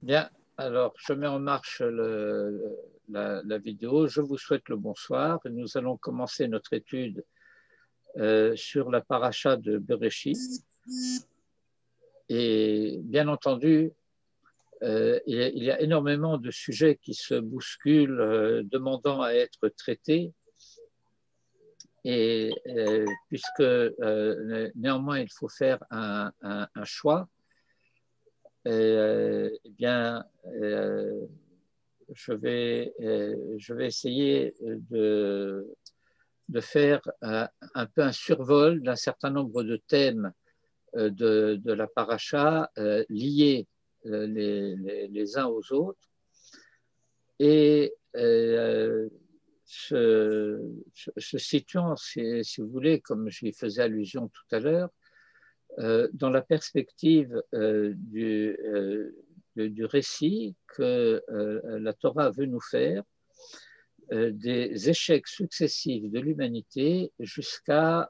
Bien, alors je mets en marche la vidéo. Je vous souhaite le bonsoir. Nous allons commencer notre étude sur la paracha de Bereshit. Et bien entendu, il y a énormément de sujets qui se bousculent, demandant à être traités. Et puisque néanmoins il faut faire un choix, eh bien, je vais essayer de faire un peu un survol d'un certain nombre de thèmes de la paracha liés les uns aux autres et se situant, si vous voulez, comme j'y faisais allusion tout à l'heure, dans la perspective du récit que la Torah veut nous faire des échecs successifs de l'humanité jusqu'à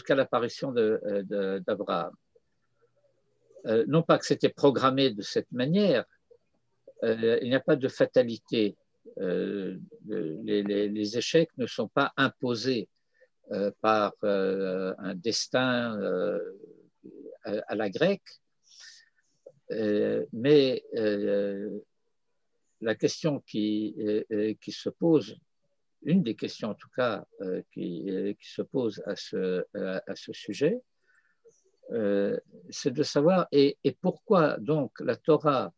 l'apparition d'Abraham. Non pas que c'était programmé de cette manière, il n'y a pas de fatalité. Les échecs ne sont pas imposés par un destin à la grecque, mais la question qui se pose, une des questions en tout cas qui se pose à ce sujet, c'est de savoir et pourquoi donc la Torah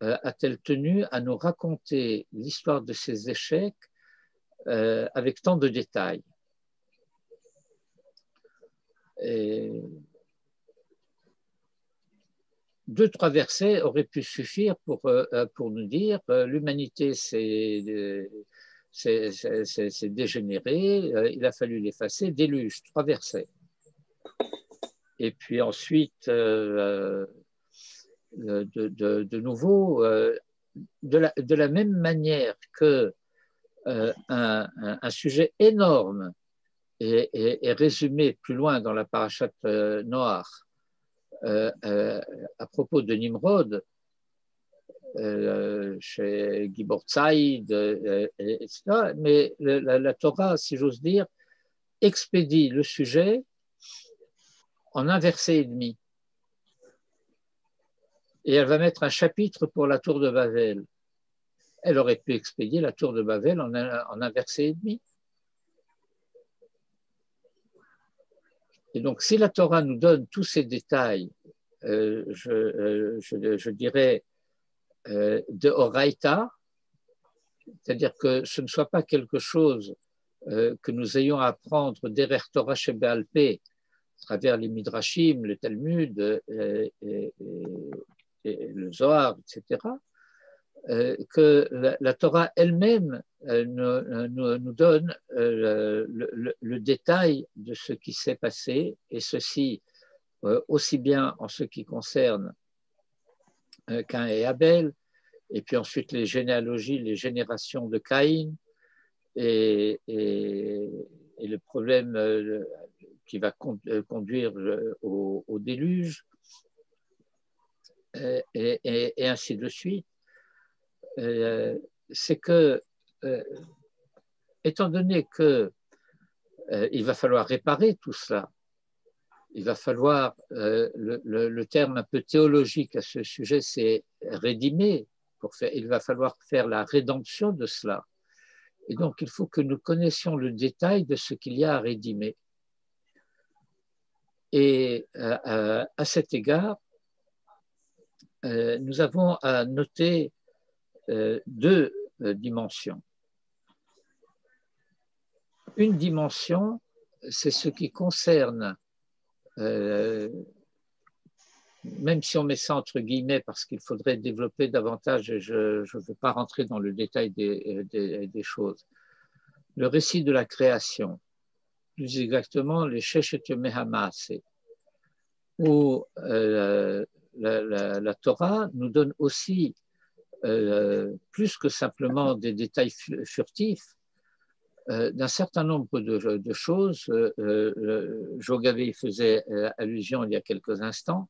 a-t-elle tenu à nous raconter l'histoire de ces échecs avec tant de détails. Et 2-3 versets auraient pu suffire pour nous dire l'humanité s'est dégénérée, il a fallu l'effacer, déluge, 3 versets. Et puis ensuite, de nouveau, de la même manière que un sujet énorme est résumé plus loin dans la parashat Noach à propos de Nimrod, chez Gibor Tzaïd, etc. Mais la Torah, si j'ose dire, expédie le sujet en un verset et demi. Et elle va mettre un chapitre pour la tour de Babel. Elle aurait pu expédier la tour de Babel en un verset et demi. Et donc, si la Torah nous donne tous ces détails, je dirais, de Oraïta, c'est-à-dire que ce ne soit pas quelque chose que nous ayons à apprendre d'Erer Torah Sheba'al Peh, à travers les Midrashim, le Talmud et le Zohar, etc., que la Torah elle-même nous donne le détail de ce qui s'est passé, et ceci aussi bien en ce qui concerne Caïn et Abel, et puis ensuite les généalogies, les générations de Caïn, et le problème qui va conduire au déluge, et ainsi de suite. C'est que, étant donné qu'il va falloir réparer tout cela, il va falloir, le terme un peu théologique à ce sujet, c'est rédimer, il va falloir faire la rédemption de cela. Et donc, il faut que nous connaissions le détail de ce qu'il y a à rédimer. Et à cet égard, nous avons à noter 2 dimensions. Une dimension, c'est ce qui concerne, même si on met ça entre guillemets parce qu'il faudrait développer davantage, et je ne veux pas rentrer dans le détail des choses, le récit de la création, plus exactement les Sheshet Yomei HaMaaseh, où la Torah nous donne aussi plus que simplement des détails furtifs, d'un certain nombre de choses. Jogavé faisait allusion il y a quelques instants.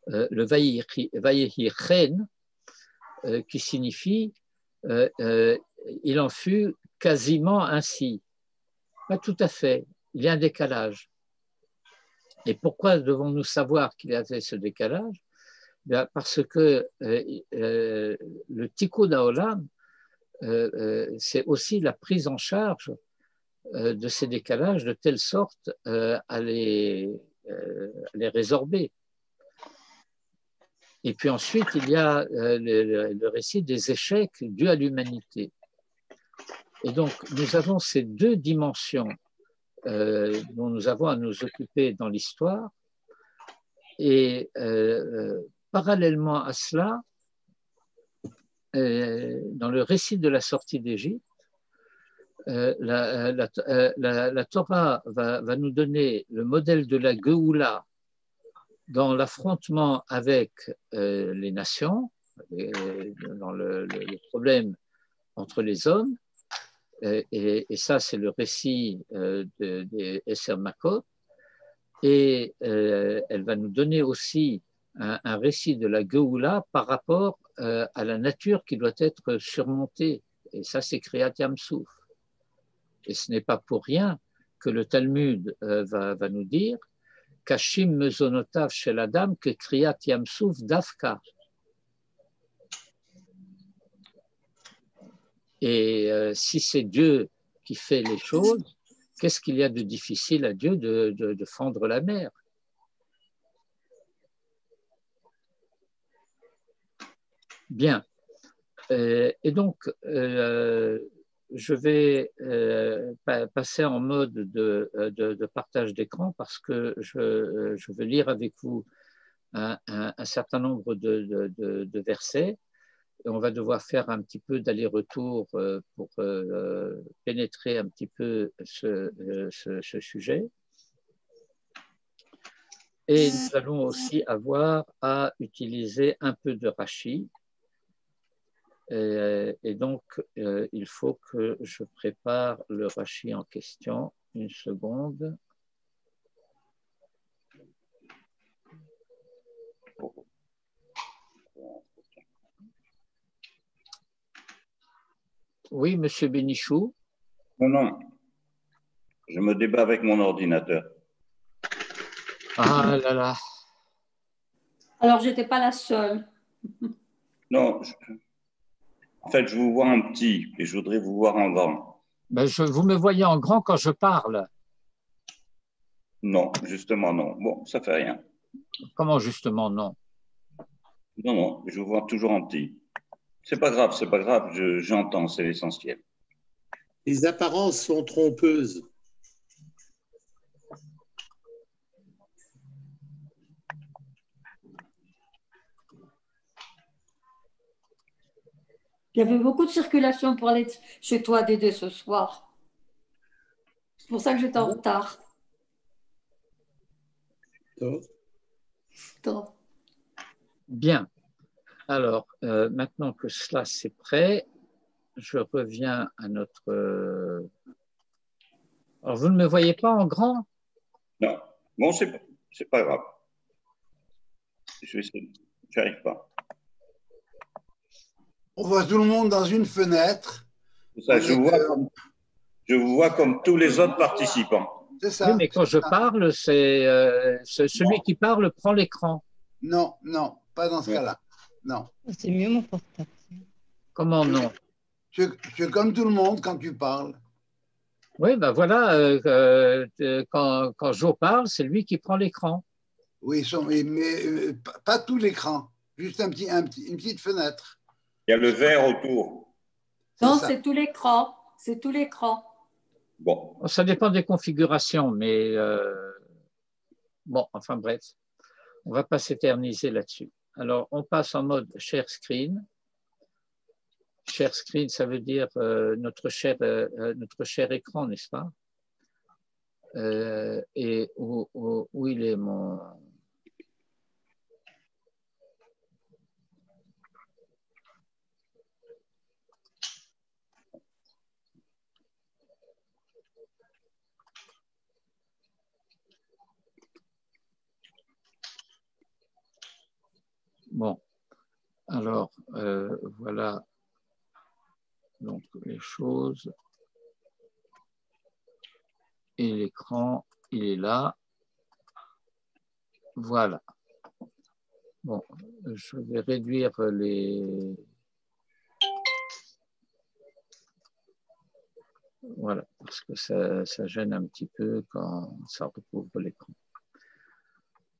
le Vayehi Chen, qui signifie il en fut quasiment ainsi. Pas tout à fait, il y a un décalage. Et pourquoi devons-nous savoir qu'il y avait ce décalage? Bien, parce que le Tikkun Haolam, c'est aussi la prise en charge de ces décalages de telle sorte à les résorber. Et puis ensuite, il y a le récit des échecs dus à l'humanité. Et donc, nous avons ces deux dimensions dont nous avons à nous occuper dans l'histoire. Et parallèlement à cela, dans le récit de la sortie d'Égypte, la Torah va nous donner le modèle de la Géoula dans l'affrontement avec les nations, dans le problème entre les hommes, et ça c'est le récit des Esser Makot, et elle va nous donner aussi un récit de la Géoula par rapport à la nature qui doit être surmontée, et ça c'est Kriyat Yam-Souf. Et ce n'est pas pour rien que le Talmud va nous dire Kashim mezonotav shel Adam que Kriyat Yam-Souf Dafka. Et si c'est Dieu qui fait les choses, qu'est-ce qu'il y a de difficile à Dieu de fendre la mer? Bien. Et donc, je vais passer en mode de partage d'écran parce que je veux lire avec vous un certain nombre de versets. Et on va devoir faire un petit peu d'aller-retour pour pénétrer un petit peu ce sujet. Et nous allons aussi avoir à utiliser un peu de Rashi. Et donc, il faut que je prépare le Rashi en question. Une seconde. Oui, Monsieur Bénichou. Non, non. Je me débat avec mon ordinateur. Ah là là. Alors, je n'étais pas la seule. Non, en fait, je vous vois en petit et je voudrais vous voir en grand. Ben vous me voyez en grand quand je parle. Non, justement, non. Bon, ça fait rien. Comment justement non? Non, non, je vous vois toujours en petit. C'est pas grave, j'entends, c'est l'essentiel. Les apparences sont trompeuses. Il y avait beaucoup de circulation pour aller chez toi, Dédé, ce soir. C'est pour ça que j'étais en retard. Top. Bien. Alors, maintenant que cela c'est prêt, je reviens à notre... Alors, vous ne me voyez pas en grand? Non, bon, c'est pas grave. Je vais essayer. J'arrive pas. On voit tout le monde dans une fenêtre. Ça, je vous vois comme tous les autres participants. C'est ça. Oui, mais quand je parle, c'est celui qui parle prend l'écran. Non, non, pas dans ce cas-là. Non. C'est mieux mon portable. Comment non? Tu es comme tout le monde quand tu parles. Oui, ben voilà, quand Jo parle, c'est lui qui prend l'écran. Oui, mais pas tout l'écran, juste une petite fenêtre. Il y a le verre autour. Non, c'est tout l'écran. C'est tout l'écran. Bon. Ça dépend des configurations, mais bon, enfin bref, on ne va pas s'éterniser là-dessus. Alors, on passe en mode share screen. Share screen, ça veut dire notre cher écran, n'est-ce pas? Et où il est mon... Alors, voilà donc les choses. Et l'écran, il est là. Voilà. Bon, je vais réduire les... Voilà, parce que ça gêne un petit peu quand ça recouvre l'écran.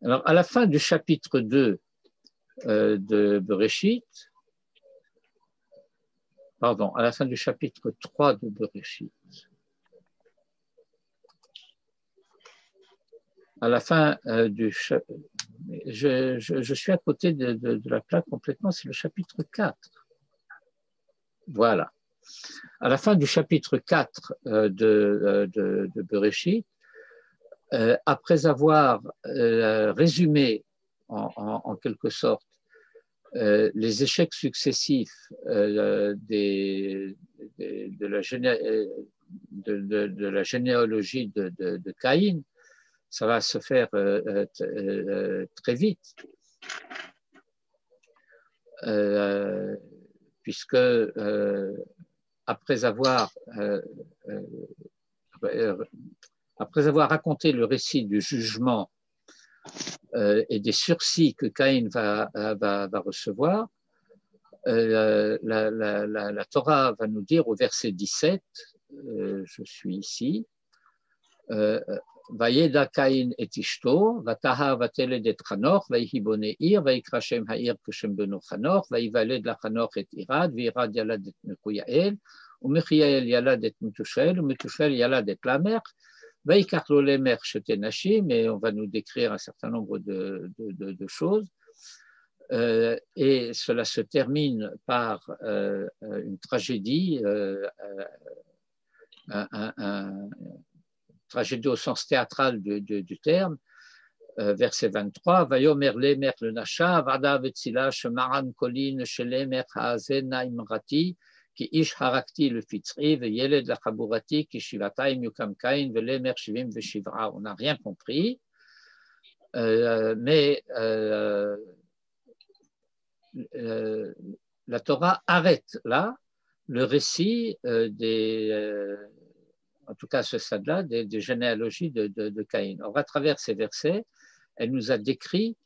Alors, à la fin du chapitre 2 de Bereshit, pardon, à la fin du chapitre 3 de Bereshit, à la fin du chapitre, je suis à côté de la plaque complètement, c'est le chapitre 4. Voilà. À la fin du chapitre 4 de Bereshit, après avoir résumé en quelque sorte les échecs successifs de la généalogie de Caïn, ça va se faire très vite, puisque après avoir raconté le récit du jugement et des sursis que Caïn va recevoir, la Torah va nous dire au verset 17, je suis ici, Vayeda Caïn et Ishto, Vataha Vateled et Chanoch, Vayhi Boneir, Vayikra Shem Ha'ir Keshem Beno Chanoch, Vayivaled la Chanoch et Irad, Virad Yalad et Mekuyael, Umechiael Yalad et Metushel, Metushel Yalad et Lamer, Vayikach lo Lemer Shetenashim, et on va nous décrire un certain nombre de choses. Et cela se termine par une tragédie, tragédie au sens théâtral du terme, verset 23, Vayomer lemer le nasha, vada vetzila, shemaran kolin, shelemer haazena imrati, ki ish harakti le fitzri, veyeled la chaburati, ki shivataim yukam kain, velemer shivim veshivra. On n'a rien compris, mais la Torah arrête là le récit en tout cas à ce stade-là, des généalogies de Caïn. Or, à travers ces versets, elle nous a décrit,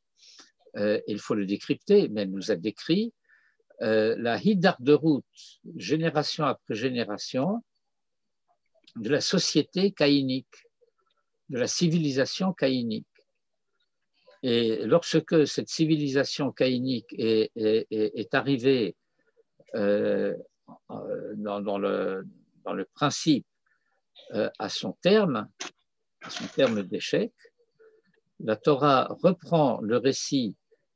il faut le décrypter, mais elle nous a décrit la hidarderut, génération après génération, de la société caïnique, de la civilisation caïnique. Et lorsque cette civilisation caïnique est arrivée dans le principe à son terme d'échec, la Torah reprend le récit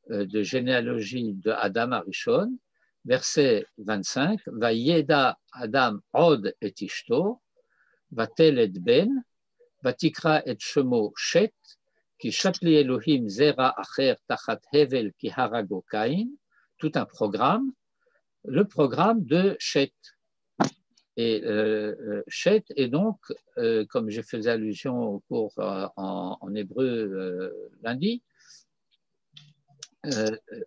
de généalogie de Adam Arishon, verset 25, Vayeda Adam od et ishto, vatel et ben, vatikra et shemo shet, ki shatli Elohim zera acher tachat hevel ki harago Cain, tout un programme, le programme de Shet. Et Shet est donc, comme j'ai fait allusion au cours en hébreu lundi,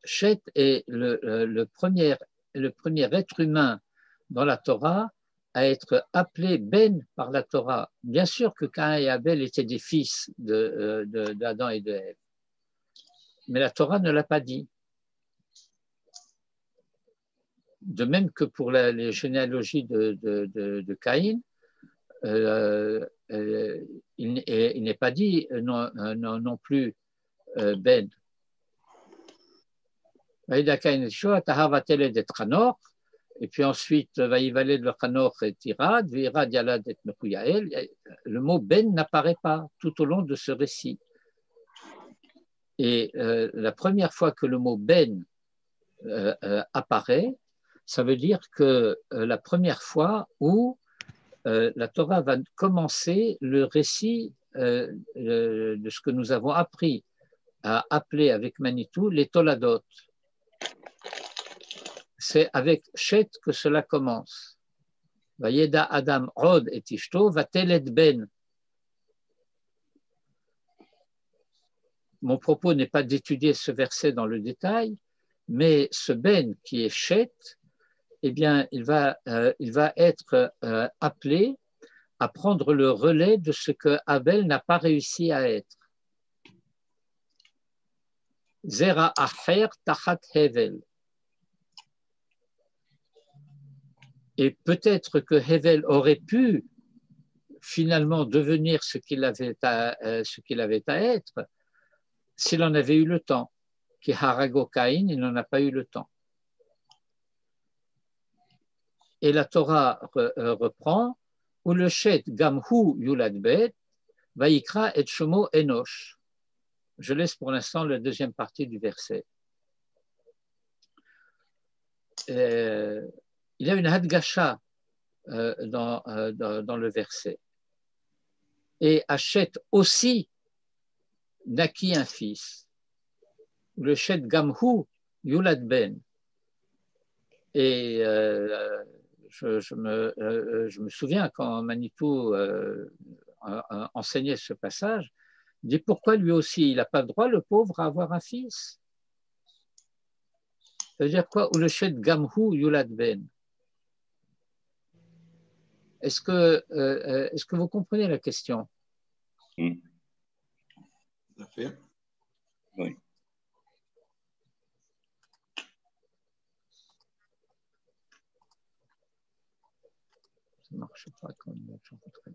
Shet est le premier être humain dans la Torah à être appelé Ben par la Torah. Bien sûr que Caïn et Abel étaient des fils d'Adam et de Ève, mais la Torah ne l'a pas dit. De même que pour les généalogies de Caïn, il n'est pas dit non plus Ben. Et puis ensuite, le mot Ben n'apparaît pas tout au long de ce récit. Et la première fois que le mot Ben apparaît, ça veut dire que la première fois où la Torah va commencer le récit de ce que nous avons appris à appeler avec Manitou les Toladot. C'est avec Shet que cela commence. Vayeda Adam od et ishto vateled ben. Mon propos n'est pas d'étudier ce verset dans le détail, Mais ce ben qui est Chet, eh bien, il va être appelé à prendre le relais de ce que Abel n'a pas réussi à être. Zera acher tachat hevel. Et peut-être que Hevel aurait pu finalement devenir ce qu'il avait à être s'il en avait eu le temps. Qui harago Caïn, il n'en a pas eu le temps. Et la Torah reprend où le Shet Gamhu Yulad Bet Vaikra et Shomo Enosh. Je laisse pour l'instant la deuxième partie du verset. Il y a une hadgasha dans le verset. Et Hachet aussi naquit un fils. Le Shet Gamhu Yulad Ben. Et je me souviens quand Manitou enseignait ce passage, il dit pourquoi lui aussi, il n'a pas le droit, le pauvre, à avoir un fils. Ça veut dire quoi? Ou le Shet Gamhu Yulad Ben. Est-ce que vous comprenez la question? Tout à fait. Oui. Ça ne marche pas quand j'en rencontre.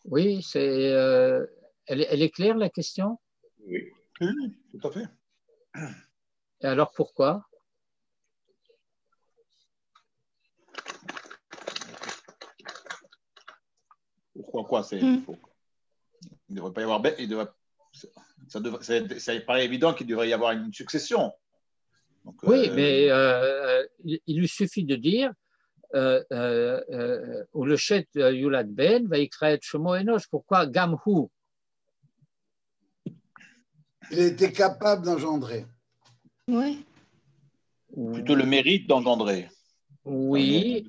Oui, elle est claire la question? Oui. Oui, tout à fait. Et alors pourquoi? Pourquoi quoi? Il ne devrait pas y avoir. Ça paraît évident qu'il devrait y avoir une succession. Donc, oui, mais il lui suffit de dire ou le Shet Yulad Ben va écrire Shomo Enosh. Pourquoi Gamhu? Il était capable d'engendrer. Oui. plutôt le mérite d'engendrer. Oui,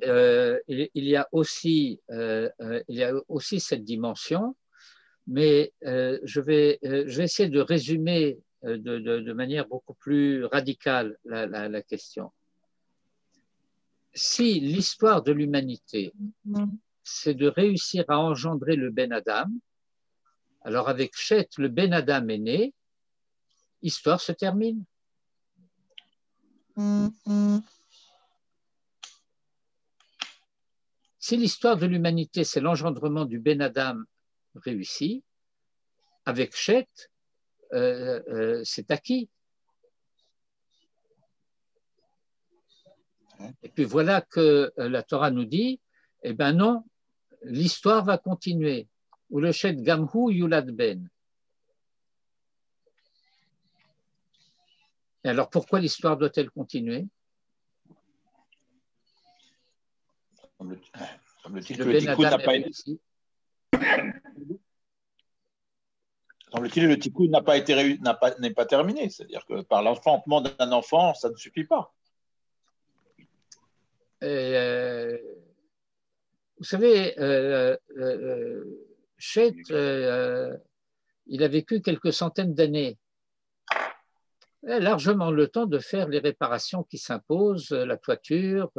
il y a aussi cette dimension, mais je vais essayer de résumer de manière beaucoup plus radicale la question. Si l'histoire de l'humanité, c'est de réussir à engendrer le Ben Adam, alors avec Chet, le Ben Adam est né, l'histoire se termine. Si l'histoire de l'humanité, c'est l'engendrement du Ben Adam réussi, avec Chet, c'est acquis. Et puis voilà que la Torah nous dit, eh bien non, l'histoire va continuer. Ou le Shet Gamhu Yulad Ben. Et alors pourquoi l'histoire doit-elle continuer? Semble-t-il que le tikkun n'a pas été. Semble-t-il que le tikkun n'est pas terminé. C'est-à-dire que par l'enfantement d'un enfant, ça ne suffit pas. Vous savez, Chet, il a vécu quelques centaines d'années. Il a largement le temps de faire les réparations qui s'imposent, la toiture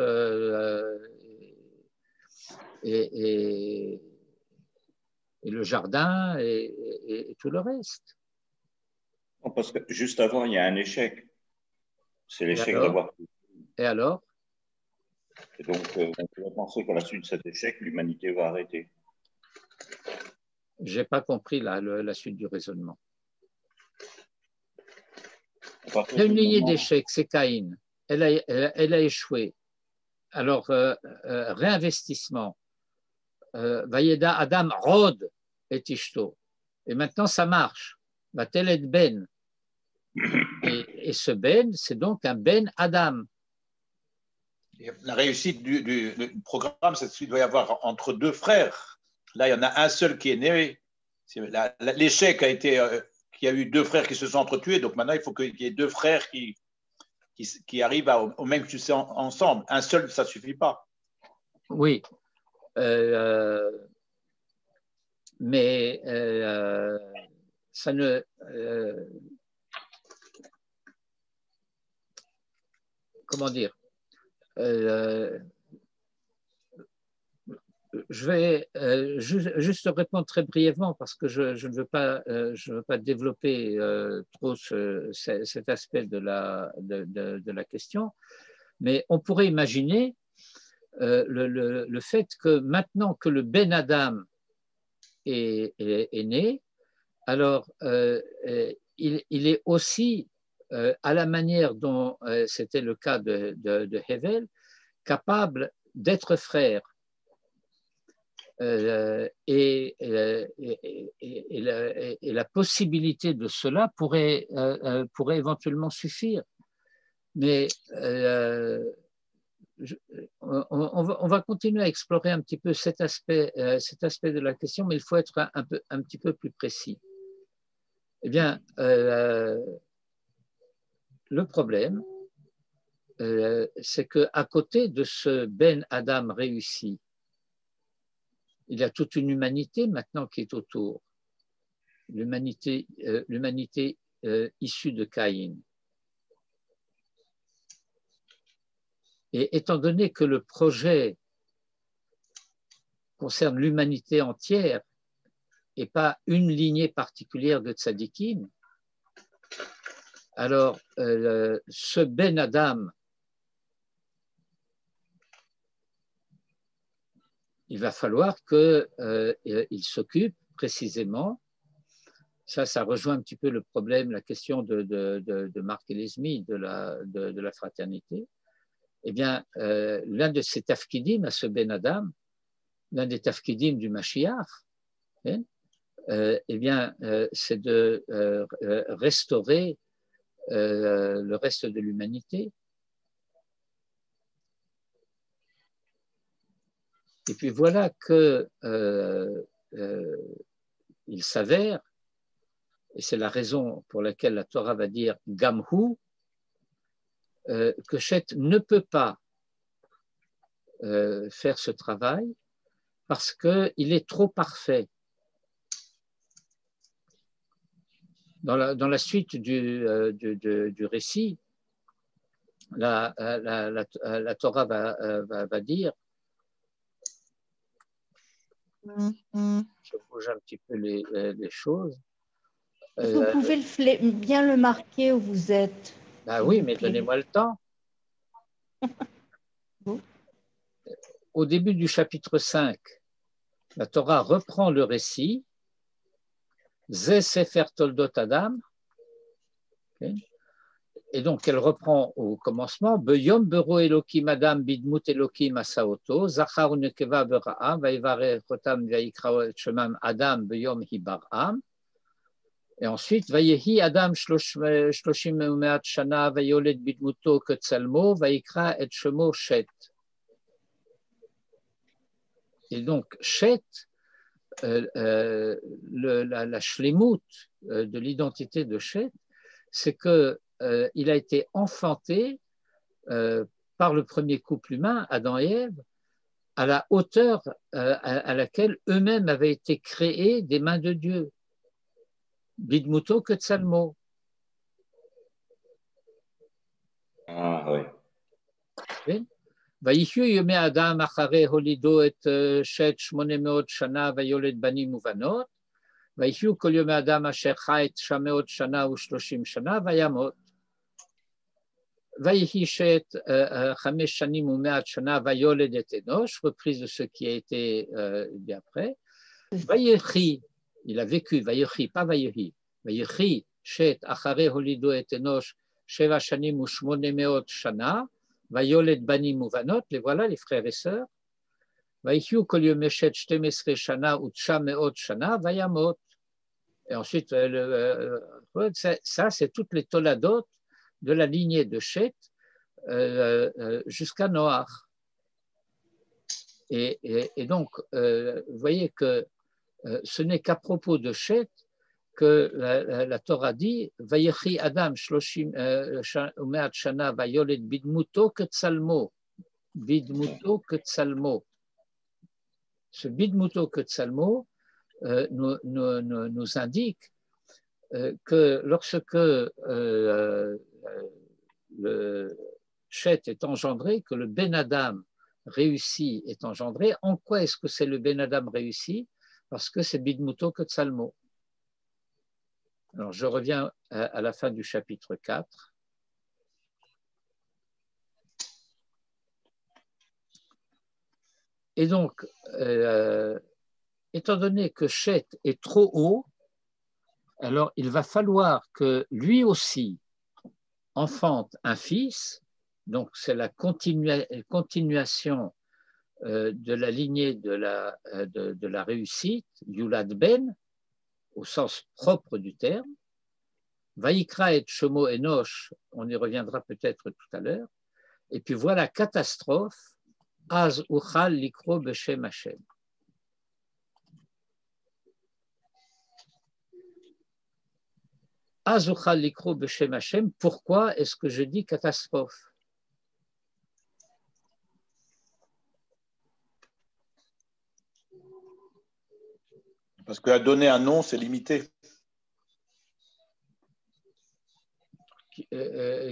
et le jardin et tout le reste. Non, parce que juste avant, il y a un échec. C'est l'échec d'avoir. Et alors? Et donc, on pourrait penser qu'à la suite de cet échec, l'humanité va arrêter. Je n'ai pas compris la suite du raisonnement. Il y a une lignée d'échecs, c'est Caïn. Elle a échoué. Alors, réinvestissement. Vayeda Adam Rod et Tishto. Et maintenant, ça marche. Va-t-elle être Ben? Et ce Ben, c'est donc un Ben Adam. La réussite du programme, c'est qu'il doit y avoir entre deux frères. Là, il y en a un seul qui est né. L'échec a été qu'il y a eu deux frères qui se sont entretués. Donc maintenant, il faut qu'il y ait deux frères qui arrivent au même succès ensemble. Un seul, ça ne suffit pas. Oui. Mais ça ne. comment dire, je vais juste répondre très brièvement parce que je ne veux pas développer trop cet aspect de la question, mais on pourrait imaginer le fait que maintenant que le Ben Adam est né, alors il est aussi, à la manière dont c'était le cas de Hevel, capable d'être frère. Et la possibilité de cela pourrait éventuellement suffire. Mais on va continuer à explorer un petit peu cet aspect de la question, mais il faut être un petit peu plus précis. Eh bien, le problème, c'est qu'à côté de ce Ben Adam réussi, il y a toute une humanité maintenant qui est autour, l'humanité issue de Caïn. Et étant donné que le projet concerne l'humanité entière et pas une lignée particulière de tzadikim, alors ce Ben Adam, il va falloir qu'il s'occupe précisément, ça rejoint un petit peu le problème, la question de Marc Elesmi, de la fraternité. Eh bien, l'un de ces tafkidim à ce Ben Adam, l'un des tafkidim du Mashiach, eh bien, c'est de restaurer le reste de l'humanité. Et puis voilà que il s'avère, et c'est la raison pour laquelle la Torah va dire Gamhu, que Chet ne peut pas faire ce travail parce qu'il est trop parfait. Dans la suite du récit, la Torah va dire, je bouge un petit peu les choses. Vous pouvez bien le marquer où vous êtes. Ben oui, mais donnez-moi le temps. Au début du chapitre 5, la Torah reprend le récit, Ze Sefer Toldot Adam, et donc elle reprend au commencement, Beyom Bero Elokim Adam Bidmut Elokim Asaoto, Zachar Nekeva Bera'am, Vaivare Chotam Vaikrao et Shemam Adam Beyom Hibaram. Et ensuite, Vayehi Adam Shloshim Meat Shana, Vayolet Bidmuto Ketsalmo, Vaikra et Shemo Shet. Et donc, Shet, la shlemut de l'identité de Shet, c'est qu'il a été enfanté par le premier couple humain, Adam et Ève, à la hauteur à laquelle eux-mêmes avaient été créés des mains de Dieu. Bidmuto Ketsalmo. Ah oui. Okay. ויחיו ימי האדם אחרי הולידו את שת 800 שנה ויולד בנים ובנות, ויחיו כל ימי האדם אשר חי את 900 שנה ו30 שנה וימות. ויהי שת 5 שנים ו100 שנה ויולד את אנוש, reprise de ce qui a été dit après. ויחי, il a vécu, ויחי, pas ויהי, ויחי שת אחרי הולידו את אנוש 7 שנים ו800 שנה, Vayolet Bani Mouvanot, les voilà, les frères et sœurs. Vaïchiu Kol Yomeshet 12 Shana ou Tchameot Shana, Vayamot. Et ensuite, ça, c'est toutes les toladot de la lignée de Shet jusqu'à Noach. Et donc, vous voyez que ce n'est qu'à propos de Shet que la Torah dit Vayechi Adam shloshim umeat shana vayolet bidmuto ketsalmo. Bidmuto ketsalmo. Ce bidmuto ketsalmo nous indique que lorsque Chet est engendré, que le Ben Adam réussi est engendré. En quoi est-ce que c'est le Ben Adam réussi? Parce que c'est Bidmuto Ketsalmo. Alors, je reviens à la fin du chapitre 4. Et donc, étant donné que Chet est trop haut, alors il va falloir que lui aussi enfante un fils. Donc, c'est la continuation de la lignée de la réussite, Yulad Ben, au sens propre du terme. Vaïkra et Shomo Enosh, on y reviendra peut-être tout à l'heure. Et puis voilà, catastrophe, Az Uchal Likro Beshem Hashem. Az Uchal Likro Beshem Hashem, pourquoi est-ce que je dis catastrophe? Parce qu'à donner un nom, c'est limité.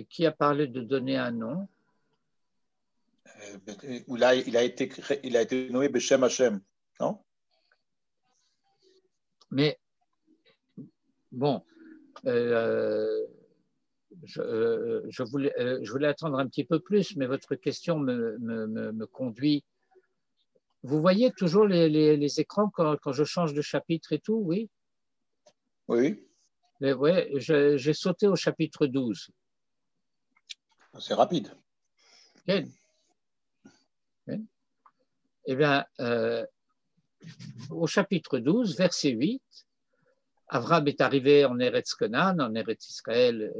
Qui a parlé de donner un nom? Il a été nommé Beshem Hashem, non? Mais, bon, je voulais attendre un petit peu plus, mais votre question me conduit. Vous voyez toujours les écrans quand je change de chapitre et tout, oui? Oui. Ouais, j'ai sauté au chapitre 12. C'est rapide. Okay. Okay. Eh bien, au chapitre 12, verset 8, Avram est arrivé en Eretz Canaan, en Eretz Israël,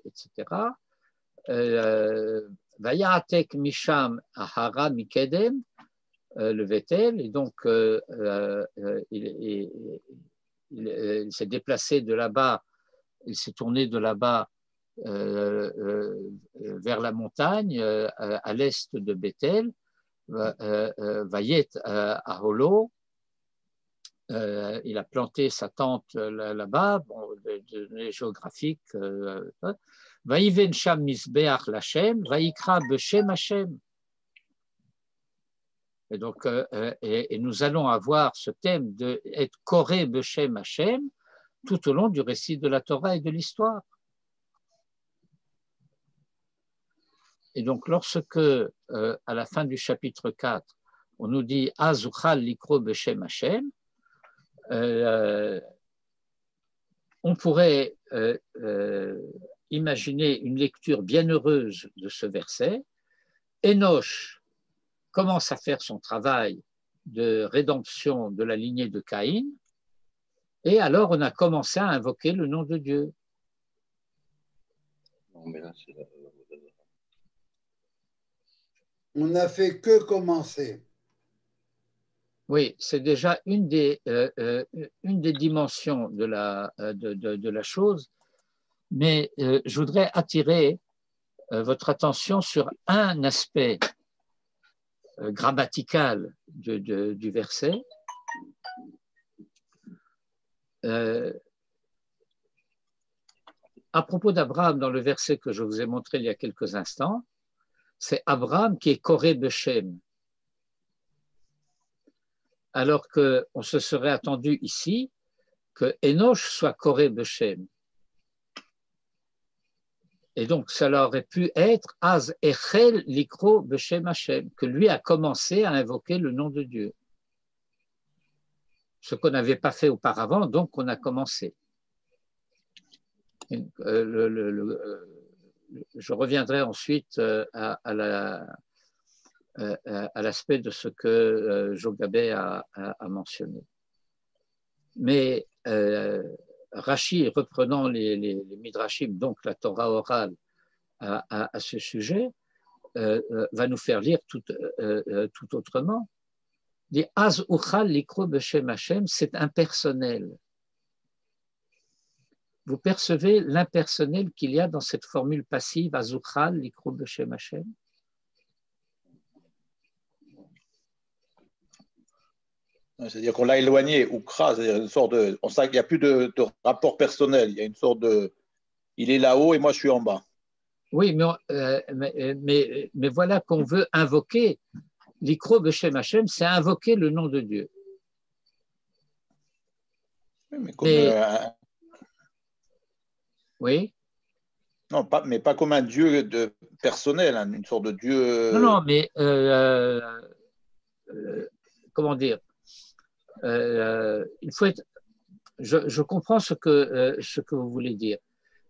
etc. Vayatek Misham Ahara Mikedem, le Vétel, et donc il s'est déplacé de là-bas, il s'est tourné de là-bas vers la montagne, à l'est de Bethel, Vayet à Holo. Il a planté sa tente là-bas, bon, de données géographiques. Vaïven Sham Misbeach Lachem, Vaïkra Beshem Hashem. Et donc, et nous allons avoir ce thème de être Koré Beshem Hashem tout au long du récit de la Torah et de l'histoire. Et donc, lorsque, à la fin du chapitre 4, on nous dit Azuchal Likro Beshem Hashem, on pourrait imaginer une lecture bienheureuse de ce verset. Enoch commence à faire son travail de rédemption de la lignée de Caïn, et alors on a commencé à invoquer le nom de Dieu. Non, mais là, On n'a fait que commencer. Oui, c'est déjà une des dimensions de la chose, mais je voudrais attirer votre attention sur un aspect grammatical du verset. À propos d'Abraham, dans le verset que je vous ai montré il y a quelques instants, c'est Abraham qui est Koré Beshem. Alors qu'on se serait attendu ici que Enoch soit Koré Beshem. Et donc, cela aurait pu être Az Echel Likro Beshem Hashem, que lui a commencé à invoquer le nom de Dieu. Ce qu'on n'avait pas fait auparavant, donc on a commencé. Je reviendrai ensuite à l'aspect de ce que Jogabé a mentionné. Mais Rashi, reprenant les Midrashim, donc la Torah orale à ce sujet, va nous faire lire tout autrement. Dit Az Uchal Likro Beshem Hashem, c'est impersonnel. Vous percevez l'impersonnel qu'il y a dans cette formule passive Az Uchal Likro Beshem Hashem? C'est-à-dire qu'on l'a éloigné, Ukra, c'est-à-dire une sorte de. On sait qu'il n'y a plus de rapport personnel, il y a une sorte de. Il est là-haut et moi je suis en bas. Oui, mais voilà qu'on veut invoquer l'ikro b'shem Hashem, c'est invoquer le nom de Dieu. Mais comme, oui. Non, mais pas comme un Dieu personnel, hein, une sorte de Dieu. Non, mais comment dire, il faut être. Je comprends ce que vous voulez dire,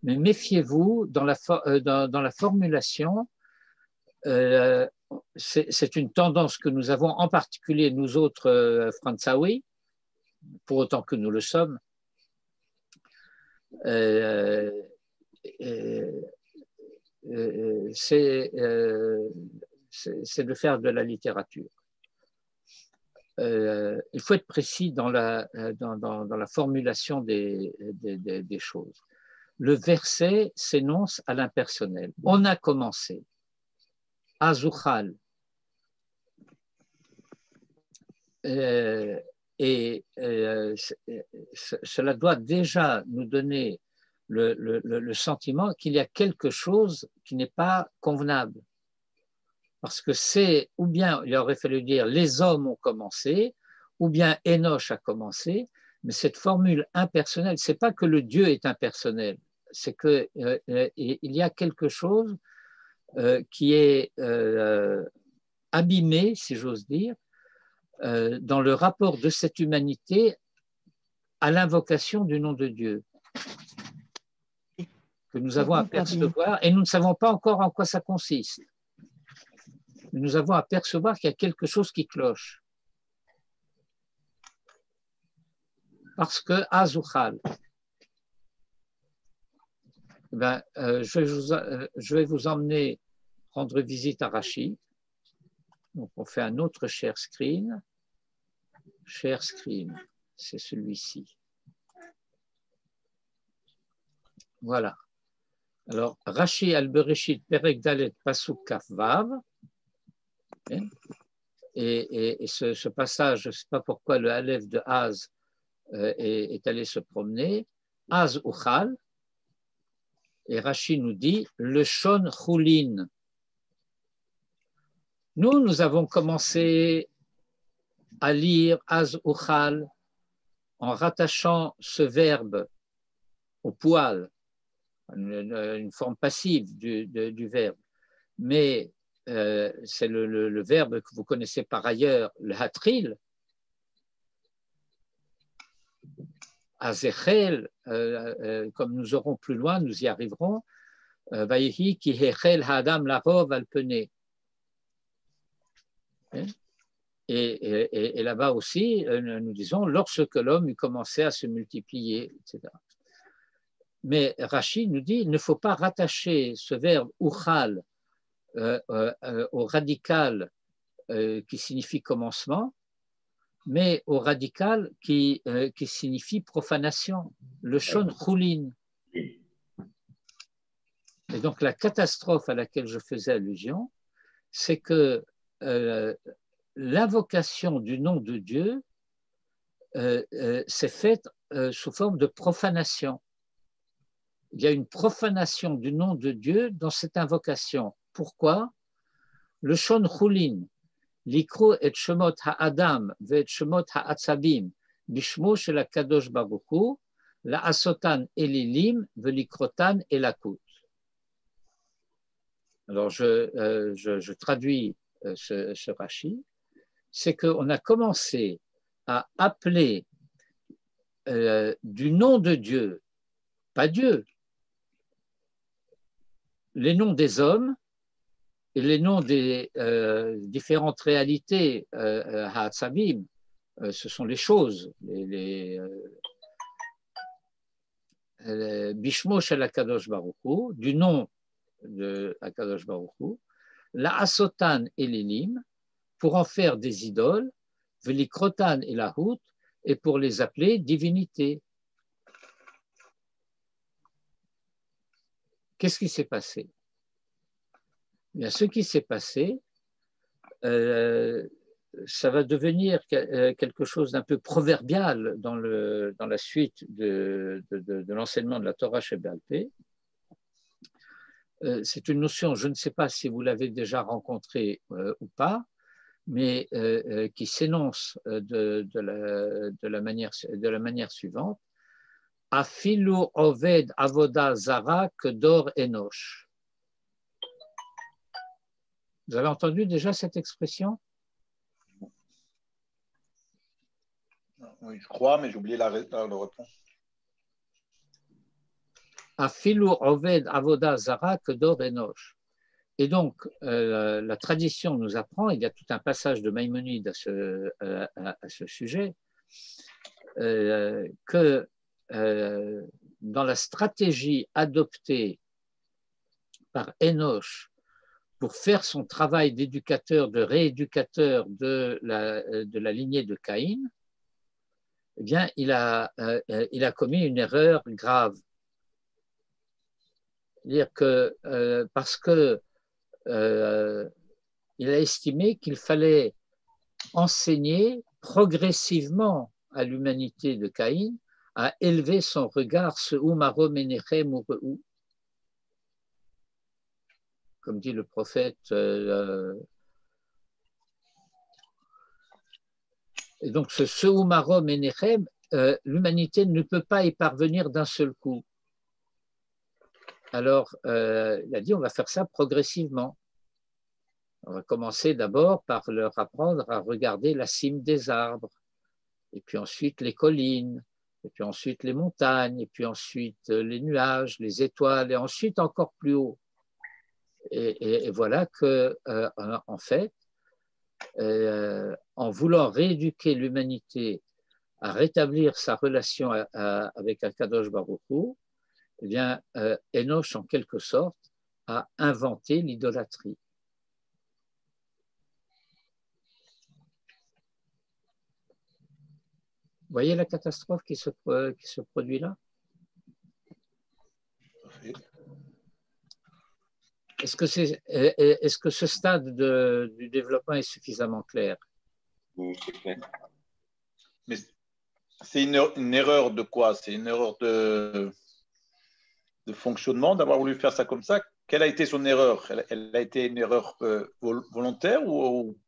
mais méfiez-vous dans la formulation. C'est une tendance que nous avons, en particulier nous autres Fransaoui, pour autant que nous le sommes. C'est de faire de la littérature. Il faut être précis dans la formulation des choses. Le verset s'énonce à l'impersonnel. On a commencé. Azuchal. Cela doit déjà nous donner le sentiment qu'il y a quelque chose qui n'est pas convenable. Parce que c'est, ou bien il aurait fallu dire les hommes ont commencé, ou bien Enoch a commencé, mais cette formule impersonnelle, c'est pas que le Dieu est impersonnel, c'est que il y a quelque chose qui est abîmé, si j'ose dire, dans le rapport de cette humanité à l'invocation du nom de Dieu, que nous avons à percevoir, et nous ne savons pas encore en quoi ça consiste. Nous avons à percevoir qu'il y a quelque chose qui cloche. Parce que Azuchal, je vais vous emmener rendre visite à Rashi. Donc on fait un autre share screen. Share screen, c'est celui-ci. Voilà. Alors, Rashi al-Bereshit, Perek Dalet, Pasuk Kaf Vav. Et ce passage, je ne sais pas pourquoi le Aleph de Az est allé se promener. Az Uchal. Et Rashi nous dit le Shon Chulin. Nous avons commencé à lire Az Uchal en rattachant ce verbe au poil, une forme passive du verbe. Mais c'est le verbe que vous connaissez par ailleurs, le hatril, azechel, comme nous aurons plus loin, nous y arriverons, vayehi ki hechel hadam larov alpene. Et là-bas aussi, nous disons, lorsque l'homme eut commencé à se multiplier, etc. Mais Rashi nous dit, il ne faut pas rattacher ce verbe uchal au radical qui signifie commencement, mais au radical qui signifie profanation, le shon chulin. Et donc la catastrophe à laquelle je faisais allusion, c'est que l'invocation du nom de Dieu s'est faite sous forme de profanation. Il y a une profanation du nom de Dieu dans cette invocation. Pourquoi? Le shon chulin, l'ikro et shemot ha'adam ve shemot ha'atzabim bishmo shel hakadosh baruch hu la asotan elilim ve likrotan elakut. Alors je traduis ce Rashi, c'est qu'on a commencé à appeler du nom de Dieu, pas Dieu, les noms des hommes et les noms des différentes réalités, ha'atzabim, ce sont les choses, bishmo shel hakadosh baruch hu, du nom de hakadosh baruch hu, la asotan elilim, pour en faire des idoles, velikrotan et la hout, et pour les appeler divinités. Qu'est-ce qui s'est passé? Bien, ce qui s'est passé, ça va devenir quelque chose d'un peu proverbial dans la suite de l'enseignement de la Torah chez Béal Pé. c'est une notion, je ne sais pas si vous l'avez déjà rencontrée ou pas, mais qui s'énonce de la manière suivante. Afilu oved avoda zara kedor enosh. Vous avez entendu déjà cette expression? Oui, je crois, mais j'ai oublié le réponse. Afilu oved avoda zara kedor enosh. Et donc, la tradition nous apprend, il y a tout un passage de Maïmonide à ce sujet, que dans la stratégie adoptée par Enoch pour faire son travail d'éducateur, de rééducateur de la lignée de Caïn, eh bien, il a commis une erreur grave. C'est-à-dire que parce que il a estimé qu'il fallait enseigner progressivement à l'humanité de Caïn à élever son regard, comme dit le prophète. Et donc ce Seumaro Menechem, l'humanité ne peut pas y parvenir d'un seul coup. Alors, il a dit, on va faire ça progressivement. On va commencer d'abord par leur apprendre à regarder la cime des arbres, et puis ensuite les collines, et puis ensuite les montagnes, et puis ensuite les nuages, les étoiles, et ensuite encore plus haut. Et voilà que, en fait, en voulant rééduquer l'humanité à rétablir sa relation avec Akadosh Baruch Hu, eh bien, Enoch, en quelque sorte, a inventé l'idolâtrie. Vous voyez la catastrophe qui se produit là? Est-ce que ce stade du développement est suffisamment clair? Oui, c'est clair. Mais c'est une erreur de quoi? C'est une erreur de fonctionnement d'avoir voulu faire ça comme ça? Quelle a été son erreur? Elle a été une erreur volontaire ou...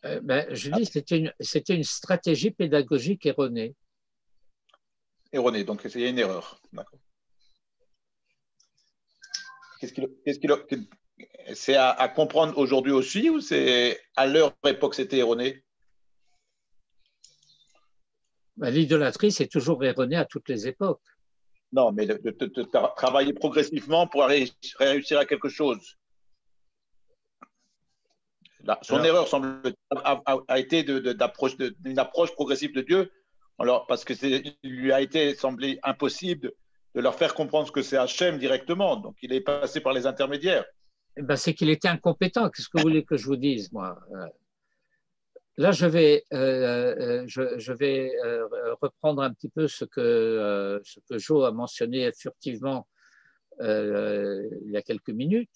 Je dis c'était une stratégie pédagogique erronée. Erronée, donc c'est une erreur. D'accord. C'est à comprendre aujourd'hui aussi ou c'est à leur époque c'était erroné? L'idolâtrie, c'est toujours erroné à toutes les époques. Non, mais de travailler progressivement pour réussir à quelque chose. Là, son erreur semble a été d'une approche progressive de Dieu, alors, parce que il lui a été semblé impossible de leur faire comprendre ce que c'est Hachem directement. Donc, il est passé par les intermédiaires. C'est qu'il était incompétent. Qu'est-ce que vous voulez que je vous dise, moi? Là, je vais reprendre un petit peu ce que Jo a mentionné furtivement il y a quelques minutes.